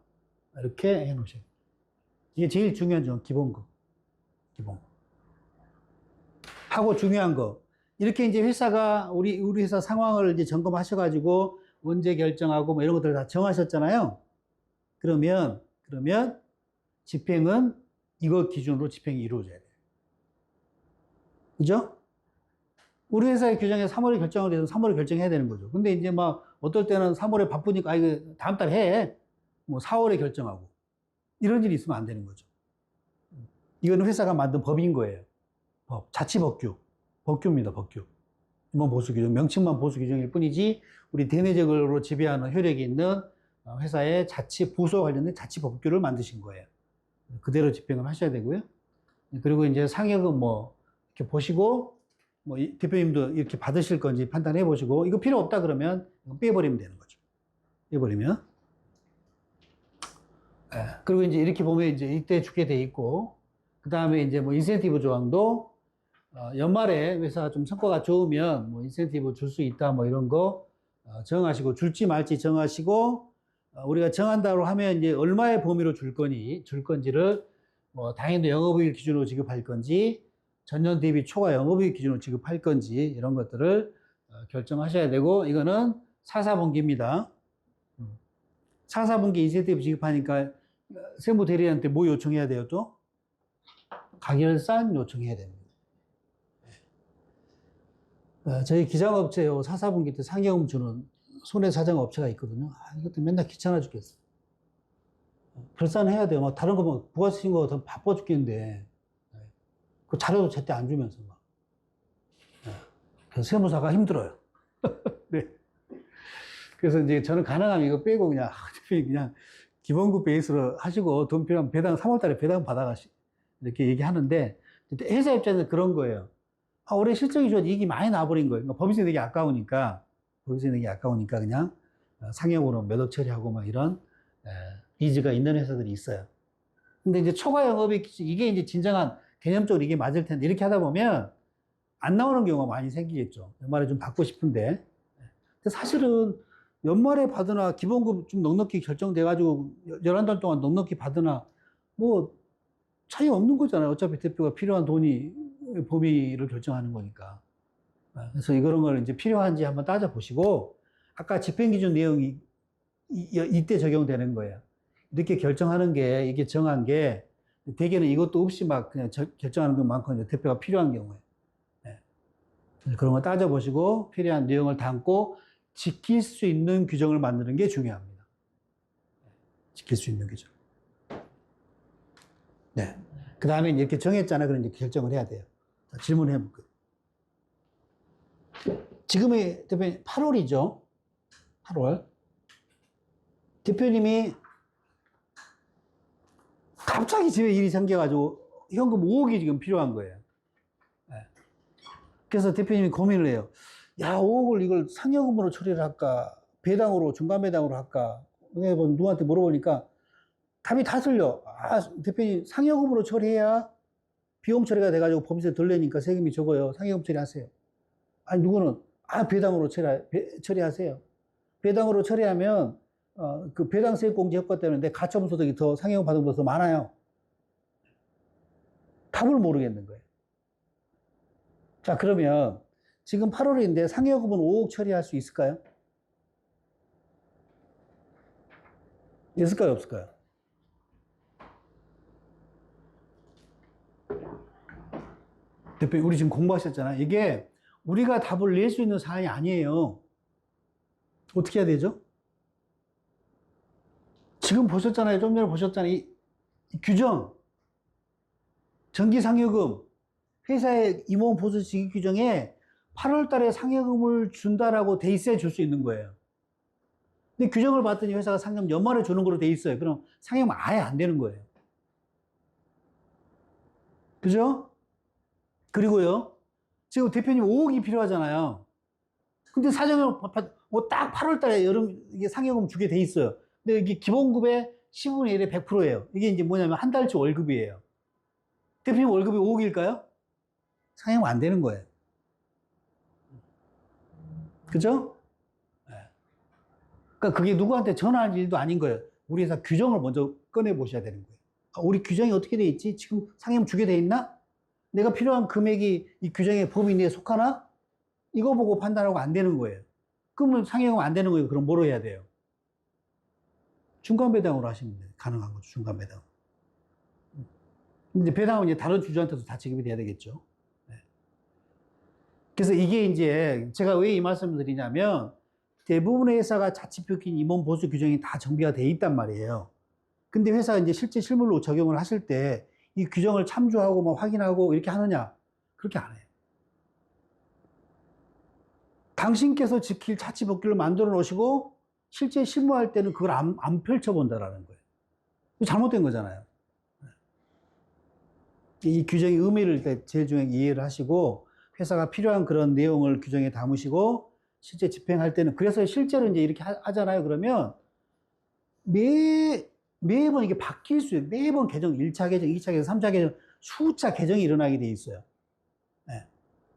이렇게 해놓으셔야 돼요. 이게 제일 중요한 점, 기본급. 하고 중요한 거. 이렇게 이제 회사가, 우리 회사 상황을 이제 점검하셔가지고 언제 결정하고 뭐 이런 것들 다 정하셨잖아요. 그러면 집행은 이거 기준으로 집행이 이루어져야 돼요. 그죠? 우리 회사의 규정에 3월에 결정을 해서 3월에 결정해야 되는 거죠. 근데 이제 막 어떨 때는 3월에 바쁘니까 이거 다음 달 해. 뭐 4월에 결정하고. 이런 일이 있으면 안 되는 거죠. 이거는 회사가 만든 법인 거예요. 자치법규. 법규입니다, 법규. 뭐 보수규정, 명칭만 보수규정일 뿐이지 우리 대내적으로 지배하는 효력이 있는 회사의 자치 보수와 관련된 자치법규를 만드신 거예요. 그대로 집행을 하셔야 되고요. 그리고 이제 상여금 뭐 이렇게 보시고 뭐 대표님도 이렇게 받으실 건지 판단해 보시고 이거 필요 없다 그러면 빼버리면 되는 거죠. 빼버리면. 그리고 이제 이렇게 보면 이제 이때 주게 돼 있고 그 다음에 이제 뭐 인센티브 조항도 연말에 회사 좀 성과가 좋으면 뭐 인센티브 줄 수 있다 뭐 이런 거 정하시고 줄지 말지 정하시고 우리가 정한다고 하면 이제 얼마의 범위로 줄 건지를 뭐 당연히 영업이익 기준으로 지급할 건지 전년 대비 초과 영업이익 기준으로 지급할 건지 이런 것들을 결정하셔야 되고 이거는 4사분기입니다. 4사분기 인센티브 지급하니까 세무 대리한테 뭐 요청해야 돼요 또? 가결산 요청해야 됩니다. 저희 기장업체요 4사분기 때 상여금 주는 손해사정업체가 있거든요. 이것도 맨날 귀찮아 죽겠어. 결산해야 돼요. 막 다른 거 막 부가세 거 더 바빠 죽겠는데 그 자료도 제때 안 주면서 막. 그래서 세무사가 힘들어요. 네. 그래서 이제 저는 가능하면 이거 빼고 그냥 기본급 베이스로 하시고 돈 필요하면 배당 3월 달에 배당 받아가시 이렇게 얘기하는데 회사 입장에서 그런 거예요. 올해 실적이 좋아 이익이 많이 나버린 거예요. 그러니까 법인세 내기 아까우니까 그냥 상여금으로 몇 억 처리하고 막 이런 니즈가 있는 회사들이 있어요. 근데 이제 초과 영업이익 이게 이제 진정한 개념적으로 이게 맞을 텐데 이렇게 하다 보면 안 나오는 경우가 많이 생기겠죠. 연말에 좀 받고 싶은데. 근데 사실은 연말에 받으나 기본급 좀 넉넉히 결정돼가지고 11달 동안 넉넉히 받으나 뭐 차이 없는 거잖아요. 어차피 대표가 필요한 돈이 범위를 결정하는 거니까. 그래서 이런 걸 이제 필요한지 한번 따져보시고 아까 집행기준 내용이 이때 적용되는 거예요. 이렇게 결정하는 게 이게 정한 게 대개는 이것도 없이 막 그냥 결정하는 것 많거든요. 대표가 필요한 경우에. 네. 그런 거 따져보시고 필요한 내용을 담고 지킬 수 있는 규정을 만드는 게 중요합니다. 지킬 수 있는 규정. 네. 그 다음에 이렇게 정했잖아요. 그럼 이제 결정을 해야 돼요. 자, 질문해 볼게요. 지금의 대표님 8월이죠. 8월. 대표님이 갑자기 집에 일이 생겨가지고 현금 5억이 지금 필요한 거예요. 네. 그래서 대표님이 고민을 해요. 야, 5억을 이걸 상여금으로 처리를 할까? 배당으로, 중간배당으로 할까? 누구한테 물어보니까 답이 다 틀려. 대표님, 상여금으로 처리해야 비용 처리가 돼가지고 법인세 덜 내니까 세금이 적어요. 상여금 처리하세요. 아니, 누구는, 배당으로 처리하세요. 배당으로 처리하면, 그 배당세 공제 효과 때문에 내 가처분 소득이 더 상여금 받은 것보다 더 많아요. 답을 모르겠는 거예요. 자, 그러면 지금 8월인데 상여금은 5억 처리할 수 있을까요? 있을까요? 없을까요? 대표님, 우리 지금 공부하셨잖아요. 이게 우리가 답을 낼 수 있는 사안이 아니에요. 어떻게 해야 되죠? 지금 보셨잖아요. 좀 전에 보셨잖아요. 이 규정, 정기상여금, 회사의 임원 보수 지급 규정에 8월 달에 상여금을 준다라고 돼 있어야 줄 수 있는 거예요. 근데 규정을 봤더니 회사가 상여금 연말에 주는 걸로 돼 있어요. 그럼 상여금 아예 안 되는 거예요. 그죠? 그리고요, 지금 대표님 5억이 필요하잖아요. 근데 사정을 딱 8월 달에 이게 상여금 주게 돼 있어요. 근데 이게 기본급의 10분의 1의 100%예요. 이게 이제 뭐냐면 한 달치 월급이에요. 대표님 월급이 5억일까요? 상여금 안 되는 거예요. 그죠? 네. 그러니까 그게 누구한테 전화할 일도 아닌 거예요. 우리 회사 규정을 먼저 꺼내 보셔야 되는 거예요. 우리 규정이 어떻게 돼 있지? 지금 상여금 주게 돼 있나? 내가 필요한 금액이 이 규정의 범위 내에 속하나? 이거 보고 판단하고 안 되는 거예요. 그러면 상여금 안 되는 거예요. 그럼 뭐로 해야 돼요? 중간배당으로 하시면 돼요. 가능한 거죠. 중간배당. 근데 배당은 이제 다른 주주한테도 다 지급이 돼야 되겠죠. 네. 그래서 이게 이제 제가 왜 이 말씀을 드리냐면 대부분의 회사가 자치표긴 임원 보수 규정이 다 정비가 돼 있단 말이에요. 근데 회사가 이제 실제 실물로 적용을 하실 때 이 규정을 참조하고 뭐 확인하고 이렇게 하느냐? 그렇게 안 해요. 당신께서 지킬 자치법규를 만들어 놓으시고 실제 실무할 때는 그걸 안 펼쳐본다라는 거예요. 잘못된 거잖아요. 이 규정의 의미를 일단 제일 중요하게 이해를 하시고 회사가 필요한 그런 내용을 규정에 담으시고 실제 집행할 때는 그래서 실제로 이제 이렇게 하잖아요. 그러면 매번 이게 바뀔 수 있어요. 매번 개정 1차 개정, 2차 개정, 3차 개정 수차 개정이 일어나게 돼 있어요. 네.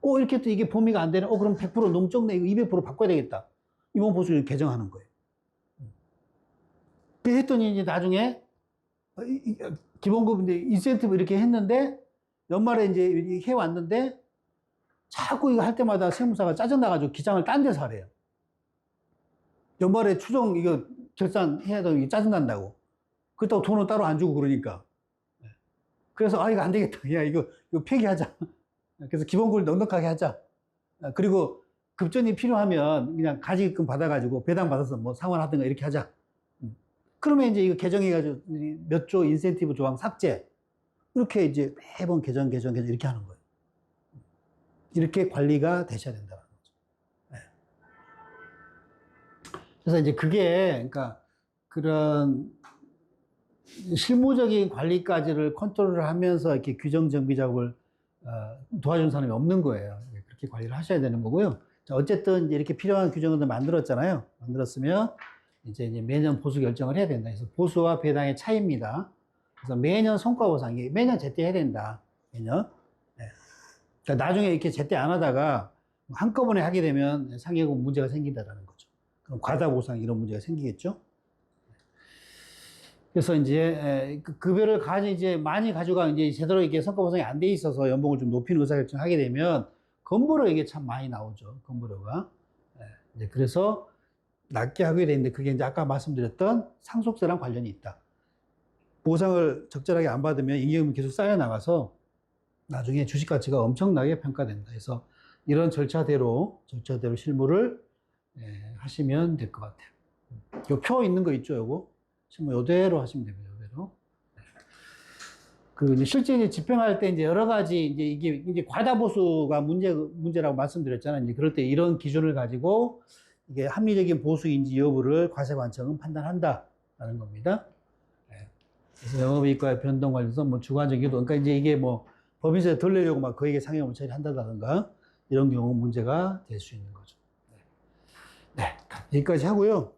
이렇게 또 이게 범위가 안 되는 그럼 100% 너무 적네. 이거 200% 바꿔야 되겠다. 임원 보수를 개정하는 거예요. 했더니 이제 나중에 기본급 이제 인센티브 이렇게 했는데 연말에 이제 해 왔는데 자꾸 이거 할 때마다 세무사가 짜증나가지고 기장을 딴 데서 하래요. 연말에 추정 이거 결산해야 되는 게 짜증난다고. 그렇다고 돈은 따로 안 주고 그러니까. 그래서 이거 안 되겠다. 야 이거 폐기하자. 그래서 기본급을 넉넉하게 하자. 그리고 급전이 필요하면 그냥 가지금 받아가지고 배당 받아서 뭐 상환하든가 이렇게 하자. 그러면 이제 이거 개정해가지고 몇 조 인센티브 조항 삭제. 이렇게 이제 매번 개정 이렇게 하는 거예요. 이렇게 관리가 되셔야 된다는 거죠. 네. 그래서 이제 그게, 그러니까 그런 실무적인 관리까지를 컨트롤을 하면서 이렇게 규정 정비 작업을 도와주는 사람이 없는 거예요. 그렇게 관리를 하셔야 되는 거고요. 자, 어쨌든 이제 이렇게 필요한 규정을 만들었잖아요. 만들었으면 이제 매년 보수 결정을 해야 된다. 그래서 보수와 배당의 차이입니다. 그래서 매년 성과 보상, 매년 제때해야 된다. 매년. 네. 그러니까 나중에 이렇게 제때 안 하다가 한꺼번에 하게 되면 상여금 문제가 생긴다는 거죠. 그럼 과다 보상 이런 문제가 생기겠죠. 그래서 이제 급여를 이제 많이 가져가 이제 제대로 이렇게 성과 보상이 안 돼 있어서 연봉을 좀 높이는 의사결정을 하게 되면 건보료 이게 참 많이 나오죠. 건보료가. 네. 이제 그래서 낮게 하게 되는데 그게 이제 아까 말씀드렸던 상속세랑 관련이 있다. 보상을 적절하게 안 받으면 임기금이 계속 쌓여 나가서 나중에 주식 가치가 엄청나게 평가된다. 그래서 이런 절차대로 실무를 하시면 될 것 같아요. 요 표 있는 거 있죠, 요거? 실무 이대로 하시면 됩니다. 이대로. 그리고 이제 실제 이제 집행할 때 이제 여러 가지 이게 과다 보수가 문제라고 말씀드렸잖아요. 이제 그럴 때 이런 기준을 가지고 이게 합리적인 보수인지 여부를 과세관청은 판단한다라는 겁니다. 그래서 영업이익과의 변동 관련해서 뭐 주관적 유도, 그러니까 이제 이게 뭐 법인세를 덜 내려고 막 거액의 상여금을 처리한다든가 이런 경우 문제가 될 수 있는 거죠. 네, 여기까지 하고요.